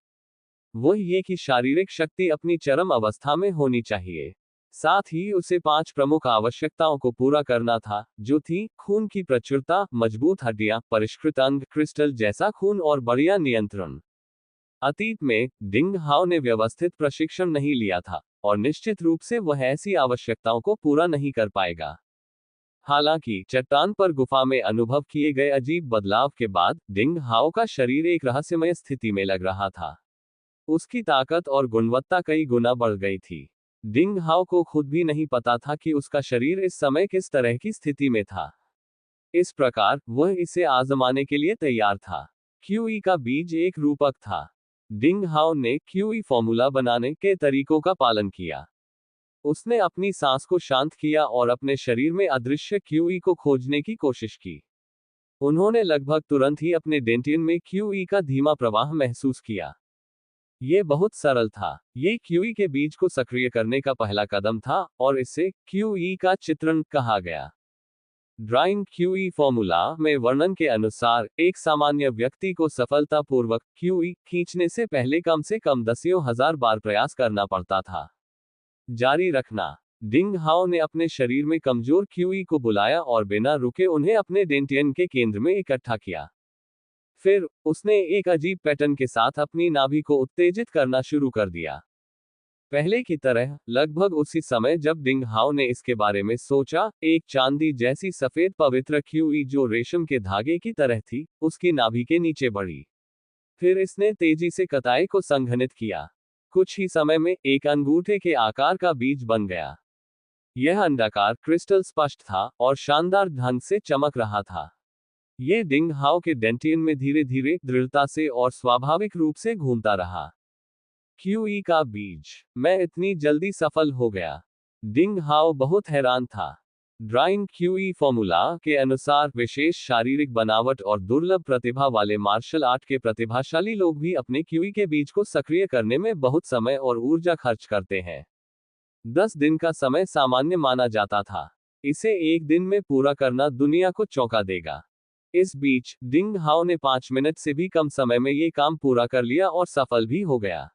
वह ये कि शारीरिक शक्ति अपनी चरम अवस्था में होनी चाहिए। साथ ही उसे 5 प्रमुख आवश्यकताओं को पूरा करना था, जो थी खून की प्रचुरता, मजबूत हड्डियां, परिष्कृत अंग, क्रिस्टल जैसा खून और बढ़िया नियंत्रण। अतीत में डिंग हाओ ने व्यवस्थित प्रशिक्षण नहीं लिया था, और निश्चित रूप से वह ऐसी आवश्यकताओं को पूरा नहीं कर पाएगा। हालांकि चट्टान पर गुफा में अनुभव किए गए अजीब बदलाव के बाद डिंग हाओ का शरीर एक रहस्यमय स्थिति में लग रहा था। उसकी ताकत और गुणवत्ता कई गुना बढ़ गई थी। डिंग हाओ को खुद भी नहीं पता था कि उसका शरीर इस समय किस तरह की स्थिति में था। इस प्रकार वह इसे आजमाने के लिए तैयार था। क्यूई का बीज एक रूपक था। डिंग हाओ ने क्यूई फॉर्मूला बनाने के तरीकों का पालन किया। उसने अपनी सांस को शांत किया और अपने शरीर में अदृश्य क्यूई को खोजने की कोशिश की। उन्होंने लगभग तुरंत ही अपने डेंटियन में क्यूई का धीमा प्रवाह महसूस किया। ये बहुत सरल था। ये क्यूई के बीज को सक्रिय करने का पहला कदम था, और इसे क्यूई का चित्रण कहा गया। ड्राइंग क्यूई फॉर्मूला में वर्णन के अनुसार एक सामान्य व्यक्ति को सफलतापूर्वक क्यूई खींचने से पहले कम से कम दसियों हजार बार प्रयास करना पड़ता था। जारी रखना। डिंग हाओ ने अपने शरीर में कमजोर क्यूई को बुलाया और बिना रुके उन्हें अपने डेंटियन के केंद्र में इकट्ठा किया। फिर उसने एक अजीब पैटर्न के साथ अपनी नाभि को उत्तेजित करना शुरू कर दिया। पहले की तरह लगभग उसी समय जब डिंग हाओ ने इसके बारे में सोचा, एक चांदी जैसी सफेद पवित्र क्यूई जो रेशम के धागे की तरह थी, उसकी नाभि के नीचे बढ़ी। फिर इसने तेजी से कताई को संघनित किया। कुछ ही समय में एक अंगूठे के आकार का बीज बन गया। यह अंडाकार क्रिस्टल स्पष्ट था और शानदार ढंग से चमक रहा था। ये डिंग हाओ के डेंटियन में धीरे धीरे दृढ़ता से और स्वाभाविक रूप से घूमता रहा। क्यूई का बीज, मैं इतनी जल्दी सफल हो गया। डिंग हाओ बहुत हैरान था। ड्राइंग क्यूई फॉर्मूला के अनुसार विशेष शारीरिक बनावट और दुर्लभ प्रतिभा वाले मार्शल आर्ट के प्रतिभाशाली लोग भी अपने क्यूई के बीज को सक्रिय करने में बहुत समय और ऊर्जा खर्च करते हैं। 10 दिन का समय सामान्य माना जाता था। इसे एक दिन में पूरा करना दुनिया को चौंका देगा। इस बीच डिंग हाओ ने 5 मिनट से भी कम समय में ये काम पूरा कर लिया और सफल भी हो गया।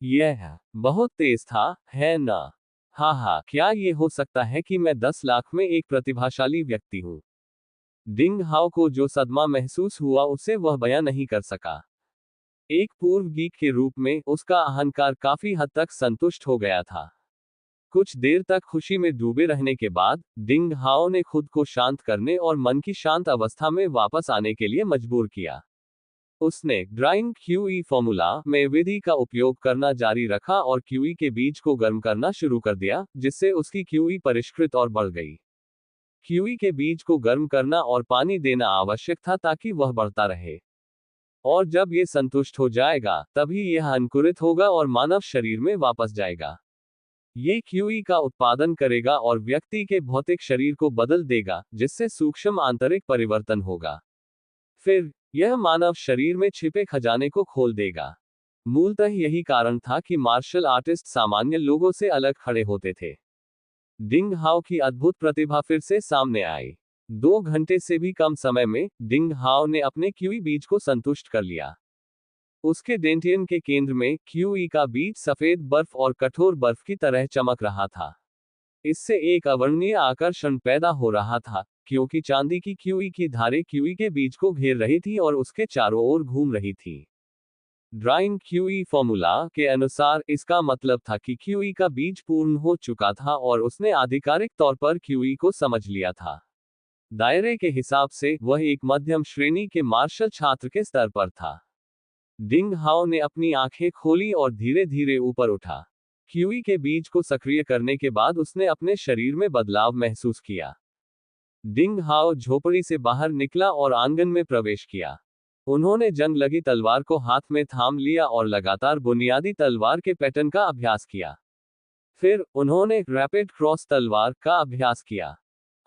यह बहुत तेज था, है ना? हाँ, क्या ये हो सकता है कि मैं 10 लाख में एक प्रतिभाशाली व्यक्ति हूँ? डिंग हाओ को जो सदमा महसूस हुआ उसे वह बयां नहीं कर सका। एक पूर्व गीक के रूप में उसका अहंकार काफी हद तक संतुष्ट हो गया था। कुछ देर तक खुशी में डूबे रहने के बाद डिंग हाओ ने खुद को शांत करने और मन की शांत अवस्था में वापस आने के लिए मजबूर किया। उसने ड्राइंग क्यूई फॉर्मूला में विधि का उपयोग करना जारी रखा और क्यूई के बीज को गर्म करना शुरू कर दिया, जिससे उसकी क्यूई परिष्कृत और बढ़ गई। क्यूई के बीज को गर्म करना और पानी देना आवश्यक था ताकि वह बढ़ता रहे, और जब ये संतुष्ट हो जाएगा तभी यह अंकुरित होगा और मानव शरीर में वापस जाएगा। ये क्यूई का उत्पादन करेगा और व्यक्ति के भौतिक शरीर को बदल देगा, जिससे सूक्ष्म आंतरिक परिवर्तन होगा। फिर यह मानव शरीर में छिपे खजाने को खोल देगा। मूलतः यही कारण था कि मार्शल आर्टिस्ट सामान्य लोगों से अलग खड़े होते थे। डिंग हाओ की अद्भुत प्रतिभा फिर से सामने आई। 2 घंटे से भी कम समय में डिंग हाओ ने अपने क्यूई बीज को संतुष्ट कर लिया। उसके डेंटियन के केंद्र में क्यूई का बीज सफेद बर्फ और कठोर बर्फ की तरह चमक रहा था। इससे एक अवर्णनीय आकर्षण पैदा हो रहा था, क्योंकि चांदी की क्यूई की धारें क्यूई के बीज को घेर रही थी और उसके चारों ओर घूम रही थी। ड्राइंग क्यूई फॉर्मूला के अनुसार इसका मतलब था कि क्यूई का बीज पूर्ण हो चुका था और उसने आधिकारिक तौर पर क्यूई को समझ लिया था। दायरे के हिसाब से वह एक मध्यम श्रेणी के मार्शल छात्र के स्तर पर था। डिंग हाओ ने अपनी आंखें खोली और धीरे धीरे ऊपर उठा। क्यूई के बीज को सक्रिय करने के बाद उसने अपने शरीर में बदलाव महसूस किया। डिंग हाओ झोपड़ी से बाहर निकला और आंगन में प्रवेश किया। उन्होंने जंग लगी तलवार को हाथ में थाम लिया और लगातार बुनियादी तलवार के पैटर्न का अभ्यास किया। फिर उन्होंने रैपिड क्रॉस तलवार का अभ्यास किया।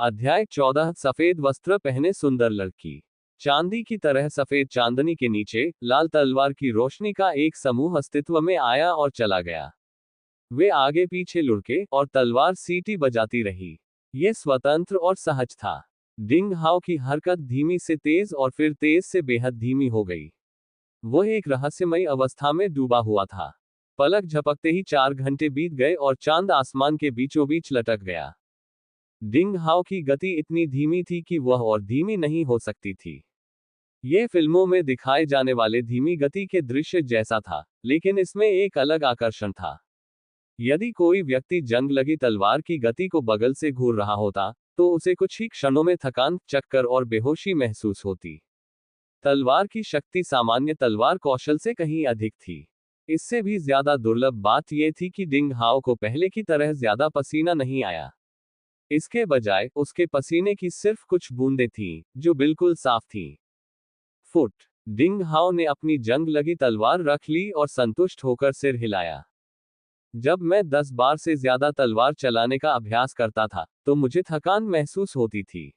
अध्याय 14 सफेद वस्त्र पहने सुंदर लड़की। चांदी की तरह सफेद चांदनी के नीचे लाल तलवार की रोशनी का एक समूह अस्तित्व में आया और चला गया। वे आगे पीछे लुढ़के और तलवार सीटी बजाती रही। ये स्वतंत्र और सहज था। डिंग हाओ की हरकत धीमी से तेज और फिर तेज से बेहद धीमी हो गई। वह एक रहस्यमयी अवस्था में डूबा हुआ था। पलक झपकते ही 4 घंटे बीत गए और चांद आसमान के बीचों बीच लटक गया। डिंग हाओ की गति इतनी धीमी थी कि वह और धीमी नहीं हो सकती थी। ये फिल्मों में दिखाए जाने वाले धीमी गति के दृश्य जैसा था, लेकिन इसमें एक अलग आकर्षण था। यदि कोई व्यक्ति जंग लगी तलवार की गति को बगल से घूर रहा होता, तो उसे कुछ ही क्षणों में थकान, चक्कर और बेहोशी महसूस होती। तलवार की शक्ति सामान्य तलवार कौशल से कहीं अधिक थी। इससे भी ज्यादा दुर्लभ बात यह थी कि डिंग हाओ को पहले की तरह ज्यादा पसीना नहीं आया। इसके बजाय उसके पसीने की सिर्फ कुछ बूंदें थीं, जो बिल्कुल साफ थीं। फुट। डिंग हाओ ने अपनी जंग लगी तलवार रख ली और संतुष्ट होकर सिर हिलाया। जब मैं 10 बार से ज्यादा तलवार चलाने का अभ्यास करता था, तो मुझे थकान महसूस होती थी।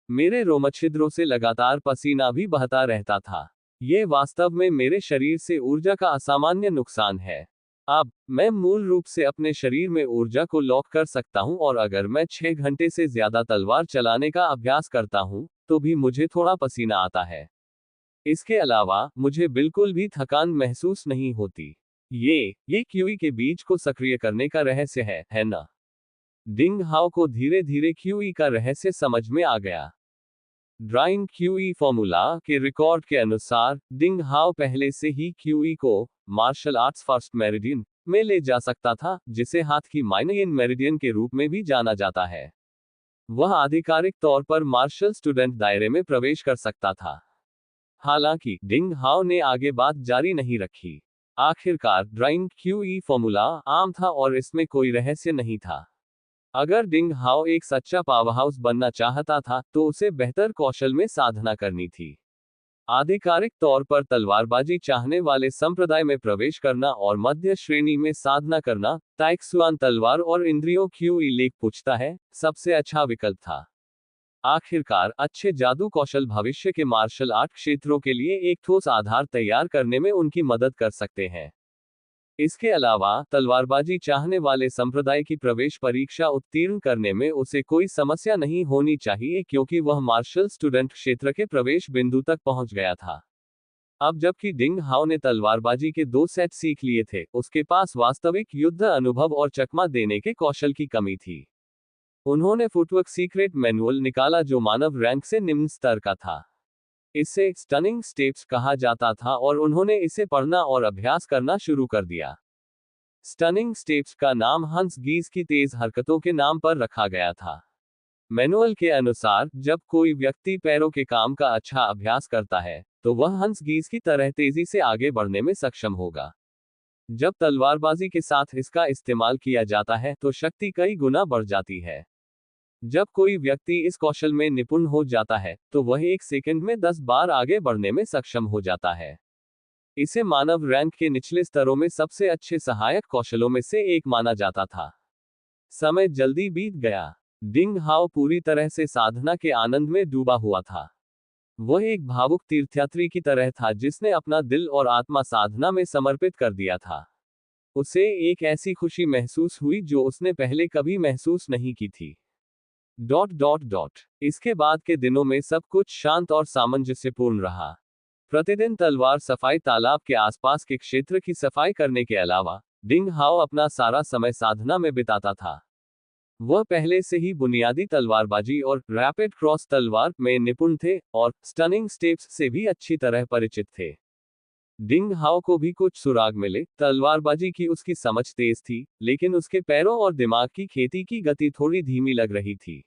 मेरे रोमछिद्रों से लगातार पसीना भी बहता रहता था। ये वास्तव में मेरे शरीर से ऊर्जा का असामान्य नुकसान है। अब मैं मूल रूप से अपने शरीर में ऊर्जा को लॉक कर सकता हूं, और अगर मैं 6 घंटे से ज्यादा तलवार चलाने का अभ्यास करता हूं, तो भी मुझे थोड़ा पसीना आता है। इसके अलावा मुझे बिल्कुल भी थकान महसूस नहीं होती। ये क्यूई के बीज को सक्रिय करने का रहस्य है ना? डिंग हाओ को धीरे धीरे क्यूई का रहस्य समझ में आ गया। ड्राइंग क्यूई फॉर्मूला के रिकॉर्ड के अनुसार डिंग हाओ पहले से ही क्यूई को मार्शल आर्ट्स फर्स्ट मेरिडियन में ले जा सकता था, जिसे हाथ की माइनयन मेरिडियन के रूप में भी जाना जाता है। वह आधिकारिक तौर पर मार्शल स्टूडेंट दायरे में प्रवेश कर सकता था। हालांकि डिंग हाओ ने आगे बात जारी नहीं रखी। आखिरकार ड्राइंग क्यूई फॉर्मूला आम था और इसमें कोई रहस्य नहीं था। अगर डिंग हाओ एक सच्चा पावरहाउस बनना चाहता था, तो उसे बेहतर कौशल में साधना करनी थी। आधिकारिक तौर पर तलवारबाजी चाहने वाले संप्रदाय में प्रवेश करना और मध्य श्रेणी में साधना करना, ताइक्सुआन तलवार और इंद्रियों क्यूई लेख पूछता है, सबसे अच्छा विकल्प था। आखिरकार अच्छे जादू कौशल भविष्य के मार्शल आर्ट क्षेत्रों के लिए एक ठोस आधार तैयार करने में उनकी मदद कर सकते हैं। इसके अलावा तलवारबाजी चाहने वाले संप्रदाय की प्रवेश परीक्षा उत्तीर्ण करने में उसे कोई समस्या नहीं होनी चाहिए, क्योंकि वह मार्शल स्टूडेंट क्षेत्र के प्रवेश बिंदु तक पहुंच गया था। अब जबकि डिंग हाओ ने तलवारबाजी के 2 सेट सीख लिए थे, उसके पास वास्तविक युद्ध अनुभव और चकमा देने के कौशल की कमी थी। उन्होंने फुटवर्क सीक्रेट मैनुअल निकाला, जो मानव रैंक से निम्न स्तर का था। इसे स्टनिंग स्टेप्स कहा जाता था और उन्होंने इसे पढ़ना और अभ्यास करना शुरू कर दिया। स्टनिंग स्टेप्स का नाम हंस गीज की तेज हरकतों के नाम पर रखा गया था। मैनुअल के अनुसार जब कोई व्यक्ति पैरों के काम का अच्छा अभ्यास करता है तो वह हंस गीज की तरह तेजी से आगे बढ़ने में सक्षम होगा। जब तलवारबाजी के साथ इसका इस्तेमाल किया जाता है तो शक्ति कई गुना बढ़ जाती है। जब कोई व्यक्ति इस कौशल में निपुण हो जाता है तो वह 1 सेकंड में 10 बार आगे बढ़ने में सक्षम हो जाता है। इसे मानव रैंक के निचले स्तरों में सबसे अच्छे सहायक कौशलों में से एक माना जाता था। समय जल्दी बीत गया। डिंग हाओ पूरी तरह से साधना के आनंद में डूबा हुआ था। वह एक भावुक तीर्थयात्री की तरह था जिसने अपना दिल और आत्मा साधना में समर्पित कर दिया था। उसे एक ऐसी खुशी महसूस हुई जो उसने पहले कभी महसूस नहीं की थी। ... इसके बाद के दिनों में सब कुछ शांत और सामंजस्यपूर्ण रहा। प्रतिदिन तलवार सफाई तालाब के आसपास के क्षेत्र की सफाई करने के अलावा डिंग हाओ अपना सारा समय साधना में बिताता था। वह पहले से ही बुनियादी तलवारबाजी और रैपिड क्रॉस तलवार में निपुण थे और स्टनिंग स्टेप्स से भी अच्छी तरह परिचित थे। डिंग हाओ को भी कुछ सुराग मिले। तलवारबाजी की उसकी समझ तेज थी, लेकिन उसके पैरों और दिमाग की खेती की गति थोड़ी धीमी लग रही थी।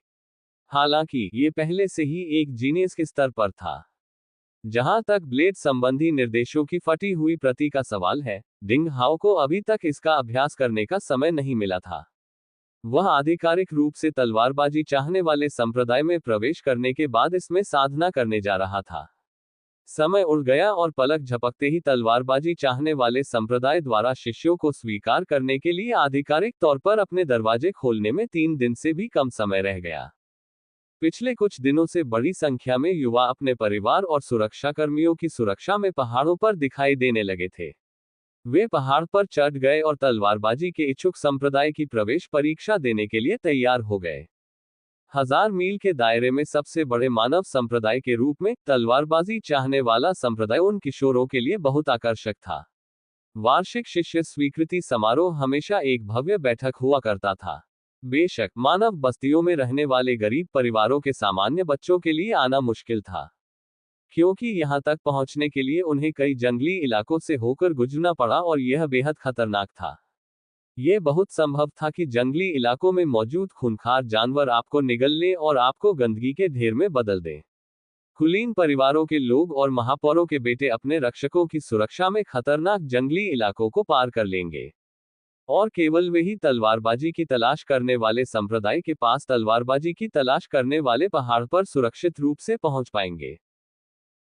हालांकि ये पहले से ही एक जीनियस के स्तर पर था। जहां तक ब्लेड संबंधी निर्देशों की फटी हुई प्रति का सवाल है, डिंग हाओ को अभी तक इसका अभ्यास करने का समय नहीं मिला था। वह आधिकारिक रूप से तलवारबाजी चाहने वाले संप्रदाय में प्रवेश करने के बाद इसमें साधना करने जा रहा था। समय उड़ गया और पलक झपकते ही तलवारबाजी चाहने वाले संप्रदाय द्वारा शिष्यों को स्वीकार करने के लिए आधिकारिक तौर पर अपने दरवाजे खोलने में 3 दिन से भी कम समय रह गया। पिछले कुछ दिनों से बड़ी संख्या में युवा अपने परिवार और सुरक्षाकर्मियों की सुरक्षा में पहाड़ों पर दिखाई देने लगे थे। वे पहाड़ पर चढ़ गए और तलवारबाजी के इच्छुक संप्रदाय की प्रवेश परीक्षा देने के लिए तैयार हो गए। 1000 मील के दायरे में सबसे बड़े मानव संप्रदाय के रूप में तलवारबाजी चाहने वाला संप्रदाय उन किशोरों के लिए बहुत आकर्षक था। वार्षिक शिष्य स्वीकृति समारोह हमेशा एक भव्य बैठक हुआ करता था। बेशक मानव बस्तियों में रहने वाले गरीब परिवारों के सामान्य बच्चों के लिए आना मुश्किल था, क्योंकि यहां तक पहुंचने के लिए उन्हें कई जंगली इलाकों से होकर गुजरना पड़ा और यह बेहद खतरनाक था। यह बहुत संभव था कि जंगली इलाकों में मौजूद खूंखार जानवर आपको निगलने और आपको गंदगी के ढेर में बदल दें। कुलीन परिवारों के लोग और महापौरों के बेटे अपने रक्षकों की सुरक्षा में खतरनाक जंगली इलाकों को पार कर लेंगे, और केवल वे ही तलवारबाजी की तलाश करने वाले संप्रदाय के पास तलवारबाजी की तलाश करने वाले पहाड़ पर सुरक्षित रूप से पहुंच पाएंगे।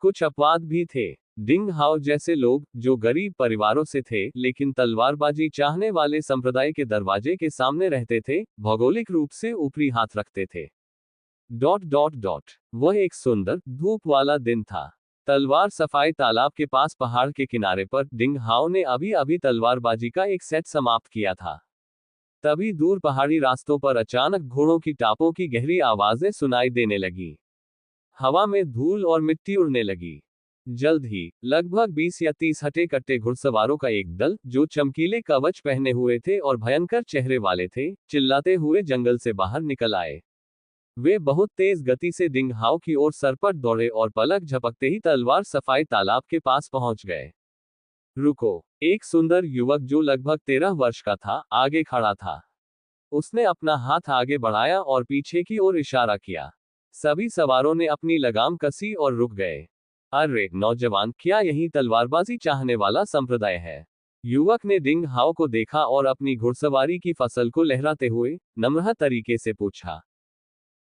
कुछ अपवाद भी थे। डिंग हाओ जैसे लोग जो गरीब परिवारों से थे लेकिन तलवारबाजी चाहने वाले संप्रदाय के दरवाजे के सामने रहते थे, भौगोलिक रूप से ऊपरी हाथ रखते थे। ... वह एक सुंदर धूप वाला दिन था। तलवार सफाई तालाब के पास पहाड़ के किनारे पर डिंग हाओ ने अभी अभी तलवारबाजी का एक सेट समाप्त किया था। तभी दूर पहाड़ी रास्तों पर अचानक घोड़ों की टापों की गहरी आवाजें सुनाई देने लगी। हवा में धूल और मिट्टी उड़ने लगी। जल्द ही लगभग 20 या 30 हटे कट्टे घुड़सवारों का एक दल, जो चमकीले कवच पहने हुए थे और भयंकर चेहरे वाले थे, चिल्लाते हुए जंगल से बाहर निकल आए। वे बहुत तेज गति से डिंग हाओ की ओर सरपट दौड़े और पलक झपकते ही तलवार सफाई तालाब के पास पहुंच गए। रुको! एक सुंदर युवक जो लगभग 13 वर्ष का था, आगे खड़ा था। उसने अपना हाथ आगे बढ़ाया और पीछे की ओर इशारा किया। सभी सवारों ने अपनी लगाम कसी और रुक गए। अरे नौजवान, क्या यही तलवारबाजी चाहने वाला संप्रदाय है? युवक ने डिंग हाओ को देखा और अपनी घुड़सवारी की फसल को लहराते हुए नम्र तरीके से पूछा।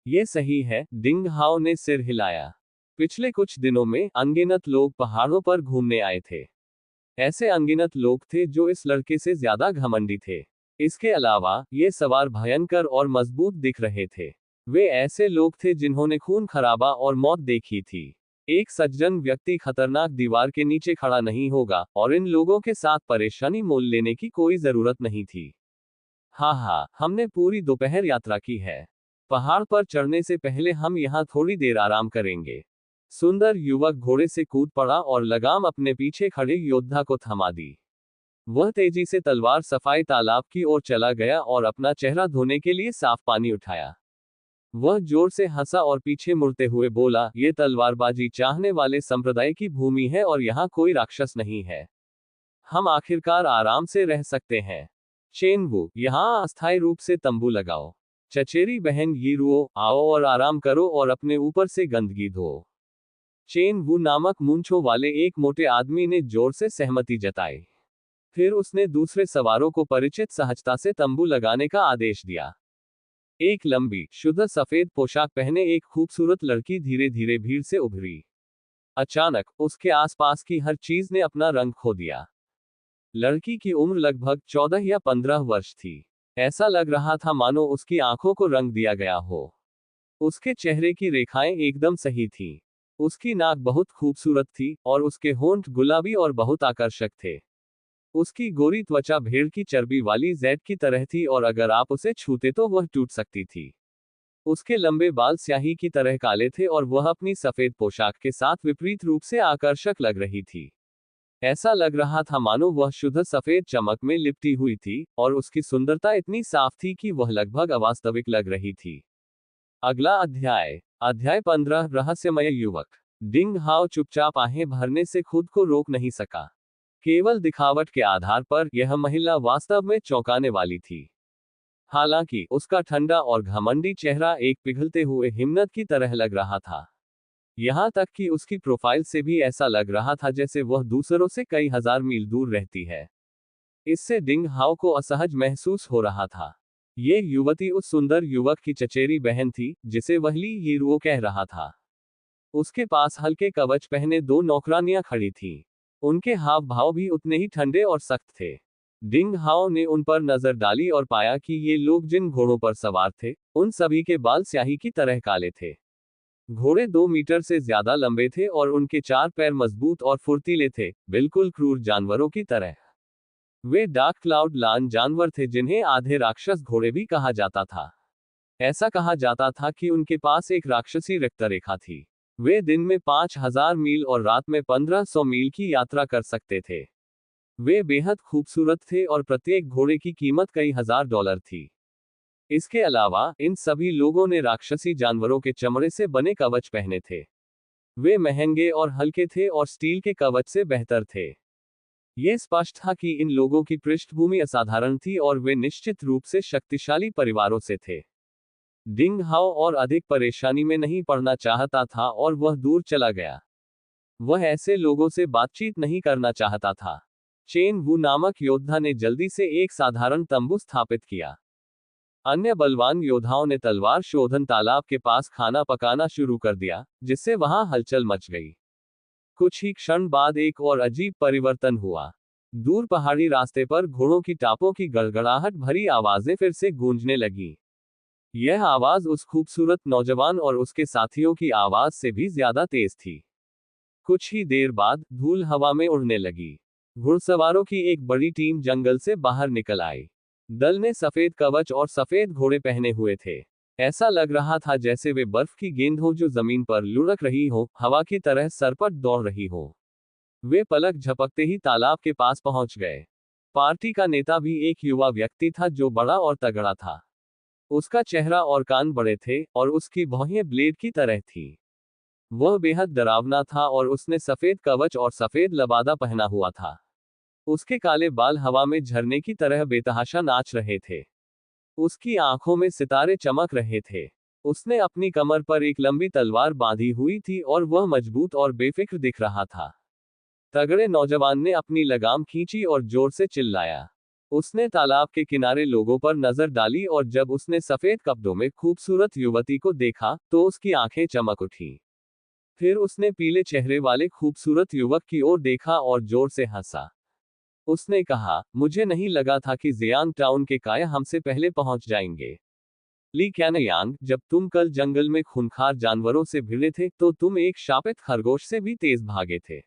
ये सही है, डिंग हाओ ने सिर हिलाया। पिछले कुछ दिनों में अनगिनत लोग पहाड़ों पर घूमने आए थे। ऐसे अनगिनत लोग थे जो इस लड़के से ज्यादा घमंडी थे। इसके अलावा ये सवार भयंकर और मजबूत दिख रहे थे। वे ऐसे लोग थे जिन्होंने खून खराबा और मौत देखी थी। एक सज्जन व्यक्ति खतरनाक दीवार के नीचे खड़ा नहीं होगा, और इन लोगों के साथ परेशानी मोल लेने की कोई जरूरत नहीं थी। हाँ, हमने पूरी दोपहर यात्रा की है। पहाड़ पर चढ़ने से पहले हम यहाँ थोड़ी देर आराम करेंगे। सुंदर युवक घोड़े से कूद पड़ा और लगाम अपने पीछे खड़े योद्धा को थमा दी। वह तेजी से तलवार सफाई तालाब की ओर चला गया और अपना चेहरा धोने के लिए साफ पानी उठाया। वह जोर से हंसा और पीछे मुड़ते हुए बोला, ये तलवारबाजी चाहने वाले संप्रदाय की भूमि है और यहाँ कोई राक्षस नहीं है। हम आखिरकार आराम से रह सकते हैं। चेनवू, यहाँ अस्थायी रूप से तंबू लगाओ। चचेरी बहन यीरुओ, आओ और आराम करो और अपने ऊपर से गंदगी धो। चेनवू नामक मूंछों वाले एक मोटे आदमी ने जोर से सहमति जताई। फिर उसने दूसरे सवारों को परिचित सहजता से तंबू लगाने का आदेश दिया। एक लंबी, शुद्ध सफेद पोशाक पहने एक खूबसूरत लड़की धीरे धीरे भीड़ से उभरी। अचानक, उसके आसपास की हर चीज ने अपना रंग खो दिया। लड़की की उम्र लगभग 14 या 15 वर्ष थी। ऐसा लग रहा था मानो उसकी आंखों को रंग दिया गया हो। उसके चेहरे की रेखाएं एकदम सही थीं। उसकी नाक बहुत खूबसूरत थी और उसके होंठ गुलाबी और बहुत आकर्षक थे। उसकी गोरी त्वचा भेड़ की चर्बी वाली जैड की तरह थी और अगर आप उसे छूते तो वह टूट सकती थी। उसके लंबे बाल स्याही की तरह काले थे और वह अपनी सफेद पोशाक के साथ विपरीत रूप से आकर्षक लग रही थी। ऐसा लग रहा था मानो वह शुद्ध सफेद चमक में लिपटी हुई थी और उसकी सुंदरता इतनी साफ थी कि वह लगभग अवास्तविक लग रही थी। अगला अध्याय। अध्याय 15, रहस्यमय युवक। डिंग हाओ चुपचाप आहें भरने से खुद को रोक नहीं सका। केवल दिखावट के आधार पर यह महिला वास्तव में चौंकाने वाली थी। हालांकि उसका ठंडा और घमंडी चेहरा एक पिघलते हुए हिमनद की तरह लग रहा था। यहां तक कि उसकी प्रोफाइल से भी ऐसा लग रहा था जैसे वह दूसरों से कई हजार मील दूर रहती है। इससे डिंग हाओ को असहज महसूस हो रहा था। ये युवती उस सुंदर युवक की चचेरी बहन थी, जिसे वह ली यीरुओ कह रहा था। उसके पास हल्के कवच पहने 2 नौकरानियां खड़ी थीं। उनके हाव भाव भी उतने ही ठंडे और सख्त थे। डिंग हाओ ने उन पर नजर डाली और पाया कि ये लोग जिन घोड़ों पर सवार थे, उन सभी के बाल स्याही की तरह काले थे। घोड़े 2 मीटर से ज्यादा लंबे थे और उनके 4 पैर मजबूत और फुर्तीले थे, बिल्कुल क्रूर जानवरों की तरह। वे डार्क क्लाउड लान जानवर थे जिन्हें आधे राक्षस घोड़े भी कहा जाता था। ऐसा कहा जाता था कि उनके पास एक राक्षसी रक्तरेखा थी। वे दिन में 5000 मील और रात में 1500 मील की यात्रा कर सकते थे। वे बेहद खूबसूरत थे और प्रत्येक घोड़े की कीमत कई हजार डॉलर थी। इसके अलावा इन सभी लोगों ने राक्षसी जानवरों के चमड़े से बने कवच पहने थे। वे महंगे और हल्के थे और स्टील के कवच से बेहतर थे। ये स्पष्ट था कि इन लोगों की पृष्ठभूमि असाधारण थी और वे निश्चित रूप से शक्तिशाली परिवारों से थे। डिंग हाओ और अधिक परेशानी में नहीं पड़ना चाहता था और वह दूर चला गया। वह ऐसे लोगों से बातचीत नहीं करना चाहता था। चेन वू नामक योद्धा ने जल्दी से एक साधारण तंबू स्थापित किया। अन्य बलवान योद्धाओं ने तलवार शोधन तालाब के पास खाना पकाना शुरू कर दिया, जिससे वहां हलचल मच गई। कुछ ही क्षण बाद एक और अजीब परिवर्तन हुआ। दूर पहाड़ी रास्ते पर घोड़ों की टापों की गड़गड़ाहट भरी आवाजें फिर से गूंजने लगी। यह आवाज उस खूबसूरत नौजवान और उसके साथियों की आवाज से भी ज्यादा तेज थी। कुछ ही देर बाद धूल हवा में उड़ने लगी। घुड़सवारों की एक बड़ी टीम जंगल से बाहर निकल आई। दल ने सफेद कवच और सफेद घोड़े पहने हुए थे। ऐसा लग रहा था जैसे वे बर्फ की गेंद हो जो जमीन पर लुढ़क रही हो, हवा की तरह सरपट दौड़ रही हो। वे पलक झपकते ही तालाब के पास पहुंच गए। पार्टी का नेता भी एक युवा व्यक्ति था जो बड़ा और तगड़ा था। उसका चेहरा और कान बड़े थे और उसकी भौहें ब्लेड की तरह थी। वह बेहद डरावना था और उसने सफेद कवच और सफेद लबादा पहना हुआ था। उसके काले बाल हवा में झरने की तरह बेतहाशा नाच रहे थे। उसकी आंखों में सितारे चमक रहे थे। उसने अपनी कमर पर एक लंबी तलवार बांधी हुई थी और वह मजबूत और बेफिक्र दिख रहा था। तगड़े नौजवान ने अपनी लगाम खींची और जोर से चिल्लाया। उसने तालाब के किनारे लोगों पर नजर डाली और जब उसने सफेद कपड़ों में खूबसूरत युवती को देखा, तो उसकी आंखें चमक उठी। फिर उसने पीले चेहरे वाले खूबसूरत युवक की ओर देखा और जोर से हंसा। उसने कहा, मुझे नहीं लगा था कि जियांग टाउन के काया हमसे पहले पहुंच जाएंगे। ली कैनयांग, जब तुम कल जंगल में खूंखार जानवरों से भिड़े थे, तो तुम एक शापित खरगोश से भी तेज भागे थे।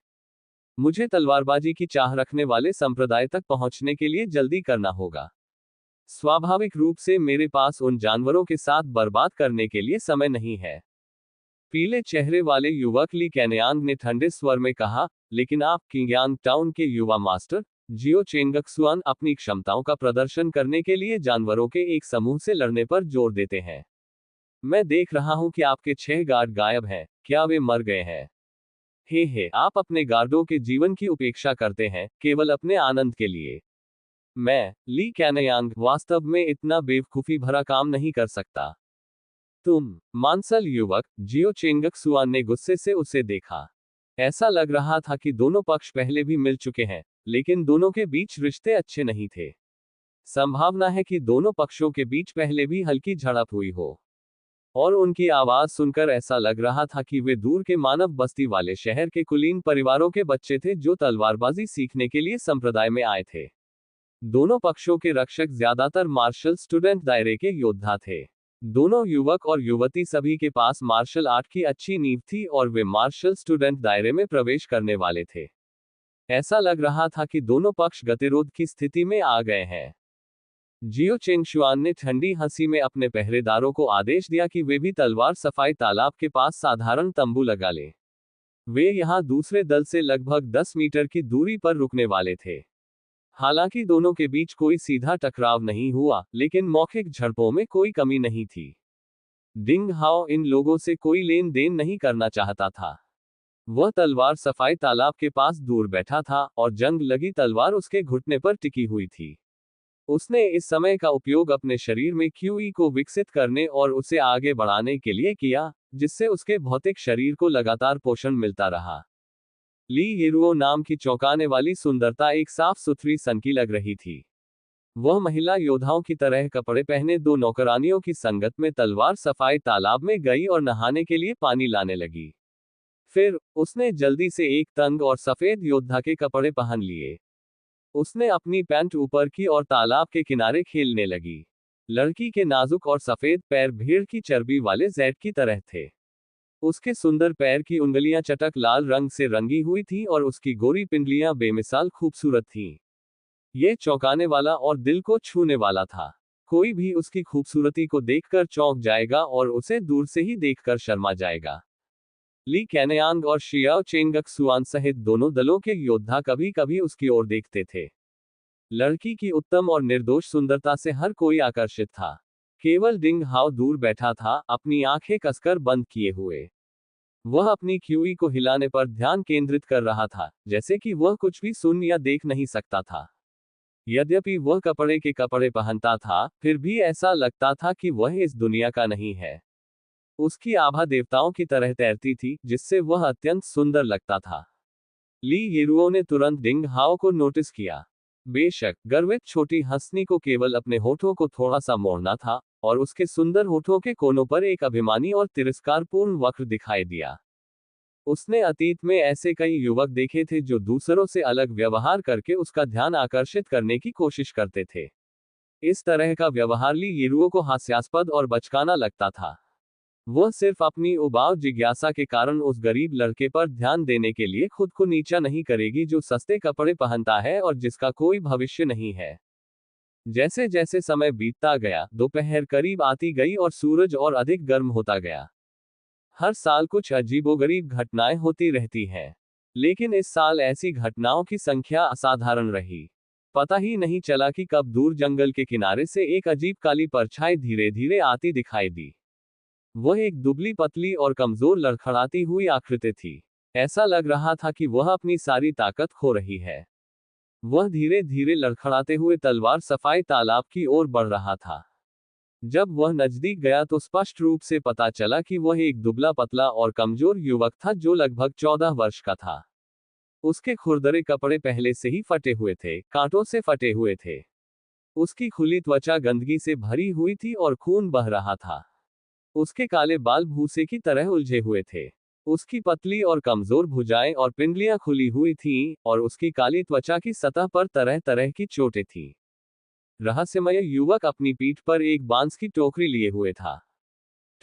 मुझे तलवारबाजी की चाह रखने वाले संप्रदाय तक पहुंचने के लिए जल्दी करना होगा। स्वाभाविक रूप से मेरे पास उन जानवरों के साथ बर्बाद करने के लिए समय नहीं है। पीले चेहरे वाले युवक ली कैनयांग ने ठंडे स्वर में कहा, लेकिन आप किंगयांग टाउन के युवा मास्टर जियो चेंगक्सुआन अपनी क्षमताओं का प्रदर्शन करने के लिए जानवरों के एक समूह से लड़ने पर जोर देते हैं। मैं देख रहा हूं कि आपके 6 गार्ड गायब हैं। क्या वे मर गए हैं? हे, आप अपने गार्डों के जीवन की उपेक्षा करते हैं, केवल अपने आनंद के लिए। मैं, ली कैनयांग, वास्तव में इतना बेवकूफी भरा काम नहीं कर सकता। तुम, मांसल युवक, जियो चेंगक सुआन ने गुस्से से उसे देखा। ऐसा लग रहा था कि दोनों पक्ष पहले भी मिल चुके हैं, लेकिन दोनों के बीच रिश्ते अच्छे नहीं थे। संभावना है कि दोनों पक्षों के बीच पहले भी हल्की झड़प हुई हो। और उनकी आवाज सुनकर ऐसा लग रहा था कि वे दूर के मानव बस्ती वाले शहर के कुलीन परिवारों के बच्चे थे जो तलवारबाजी सीखने के लिए संप्रदाय में आए थे। दोनों पक्षों के रक्षक ज्यादातर मार्शल स्टूडेंट दायरे के योद्धा थे। दोनों युवक और युवती सभी के पास मार्शल आर्ट की अच्छी नींव थी और वे मार्शल स्टूडेंट दायरे में प्रवेश करने वाले थे। ऐसा लग रहा था कि दोनों पक्ष गतिरोध की स्थिति में आ गए हैं। जियो चेंगशुआन ने ठंडी हंसी में अपने पहरेदारों को आदेश दिया कि वे भी तलवार सफाई तालाब के पास साधारण तंबू लगा लें। वे यहां दूसरे दल से लगभग 10 मीटर की दूरी पर रुकने वाले थे। हालांकि दोनों के बीच कोई सीधा टकराव नहीं हुआ, लेकिन मौखिक झड़पों में कोई कमी नहीं थी। डिंग हाओ इन लोगों से कोई लेन देन नहीं करना चाहता था। वह तलवार सफाई तालाब के पास दूर बैठा था और जंग लगी तलवार उसके घुटने पर टिकी हुई थी। उसने इस समय का उपयोग अपने शरीर में क्यूई को विकसित करने और उसे आगे बढ़ाने के लिए किया, जिससे उसके भौतिक शरीर को लगातार पोषण मिलता रहा। ली येरुओ नाम की चौंकाने वाली सुंदरता एक साफ सुथरी सन की लग रही थी। वह महिला योद्धाओं की तरह कपड़े पहने 2 नौकरानियों की संगत में तलवार सफाई तालाब में गई और नहाने के लिए पानी लाने लगी। फिर उसने जल्दी से एक तंग और सफेद योद्धा के कपड़े पहन लिए। उसने अपनी पैंट ऊपर की और तालाब के किनारे खेलने लगी। लड़की के नाजुक और सफेद पैर भेड़ की चर्बी वाले जैड की तरह थे। उसके सुंदर पैर की उंगलियां चटक लाल रंग से रंगी हुई थीं और उसकी गोरी पिंडलियां बेमिसाल खूबसूरत थीं। यह चौंकाने वाला और दिल को छूने वाला था। कोई भी उसकी खूबसूरती को देखकर चौंक जाएगा और उसे दूर से ही देखकर शर्मा जाएगा। ली कैनयांग और शियाओ चेंगक सुआन सहित दोनों दलों के योद्धा कभी कभी उसकी ओर देखते थे। लड़की की उत्तम और निर्दोष सुंदरता से हर कोई आकर्षित था। केवल डिंग हाओ दूर बैठा था, अपनी आंखें कसकर बंद किए हुए। वह अपनी क्यूई को हिलाने पर ध्यान केंद्रित कर रहा था, जैसे कि वह कुछ भी सुन या देख नहीं सकता था। यद्यपि वह कपड़े के कपड़े पहनता था, फिर भी ऐसा लगता था कि वह इस दुनिया का नहीं है। उसकी आभा देवताओं की तरह तैरती थी, जिससे वह अत्यंत सुंदर लगता था। ली येरुओ ने तुरंत डिंग हाओ को नोटिस किया। बेशक, गर्वित छोटी हंसनी को केवल अपने होठों को थोड़ा सा मोड़ना था, और उसके सुंदर होठों के कोनों पर एक अभिमानी और तिरस्कारपूर्ण वक्र दिखाई दिया। उसने अतीत में ऐसे कई युवक देखे थे जो दूसरों से अलग व्यवहार करके उसका ध्यान आकर्षित करने की कोशिश करते थे। इस तरह का व्यवहार ली येरुओ को हास्यास्पद और बचकाना लगता था। वह सिर्फ अपनी उबाऊ जिज्ञासा के कारण उस गरीब लड़के पर ध्यान देने के लिए खुद को नीचा नहीं करेगी जो सस्ते कपड़े पहनता है और जिसका कोई भविष्य नहीं है। जैसे जैसे समय बीतता गया, दोपहर करीब आती गई और सूरज और अधिक गर्म होता गया। हर साल कुछ अजीबोगरीब घटनाएं होती रहती हैं, लेकिन इस साल ऐसी घटनाओं की संख्या असाधारण रही। पता ही नहीं चला कि कब दूर जंगल के किनारे से एक अजीब काली परछाई धीरे धीरे आती दिखाई दी। वह एक दुबली पतली और कमजोर लड़खड़ाती हुई आकृति थी। ऐसा लग रहा था कि वह अपनी सारी ताकत खो रही है। वह धीरे धीरे लड़खड़ाते हुए तलवार सफाई तालाब की ओर बढ़ रहा था। जब वह नजदीक गया तो स्पष्ट रूप से पता चला कि वह एक दुबला पतला और कमजोर युवक था जो लगभग 14 वर्ष का था। उसके खुरदरे कपड़े पहले से ही फटे हुए थे, कांटों से फटे हुए थे। उसकी खुली त्वचा गंदगी से भरी हुई थी और खून बह रहा था। उसके काले बाल भूसे की तरह उलझे हुए थे। उसकी पतली और कमजोर भुजाएं और पिंडलियां खुली हुई थीं, और उसकी काली त्वचा की सतह पर तरह तरह की चोटें थीं। रहस्यमय युवक अपनी पीठ पर एक बांस की टोकरी लिए हुए था।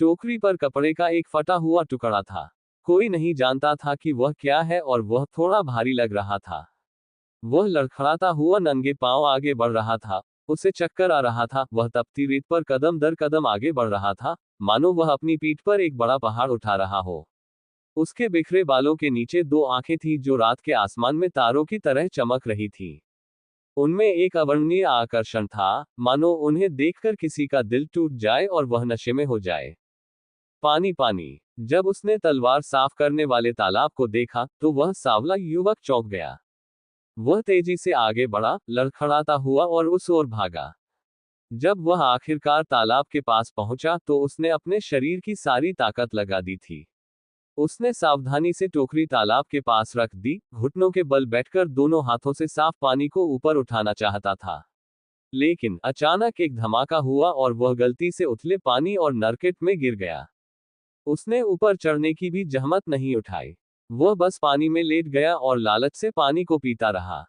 टोकरी पर कपड़े का एक फटा हुआ टुकड़ा था। कोई नहीं जानता था कि वह क्या है और वह थोड़ा भारी लग रहा था। वह लड़खड़ाता हुआ नंगे पांव आगे बढ़ रहा था। उसे चक्कर आ रहा था। वह तपती रेत पर कदम दर कदम आगे बढ़ रहा था, मानो वह अपनी पीठ पर एक बड़ा पहाड़ उठा रहा हो। उसके बिखरे बालों के नीचे 2 आंखें थीं जो रात के आसमान में तारों की तरह चमक रही थीं। उनमें एक अवर्णनीय आकर्षण था, मानो उन्हें देखकर किसी का दिल टूट जाए और वह नशे में हो जाए। पानी पानी। जब उसने तलवार साफ करने वाले तालाब को देखा, तो वह सांवला युवक चौंक गया। वह तेजी से आगे बढ़ा, लड़खड़ाता हुआ और उस ओर भागा। जब वह आखिरकार तालाब के पास पहुंचा तो उसने अपने शरीर की सारी ताकत लगा दी थी। उसने सावधानी से टोकरी तालाब के पास रख दी, घुटनों के बल बैठकर दोनों हाथों से साफ पानी को ऊपर उठाना चाहता था। लेकिन अचानक एक धमाका हुआ और वह गलती से उथले पानी और नरकेट में गिर गया। उसने ऊपर चढ़ने की भी जहमत नहीं उठाई। वह बस पानी में लेट गया और लालच से पानी को पीता रहा।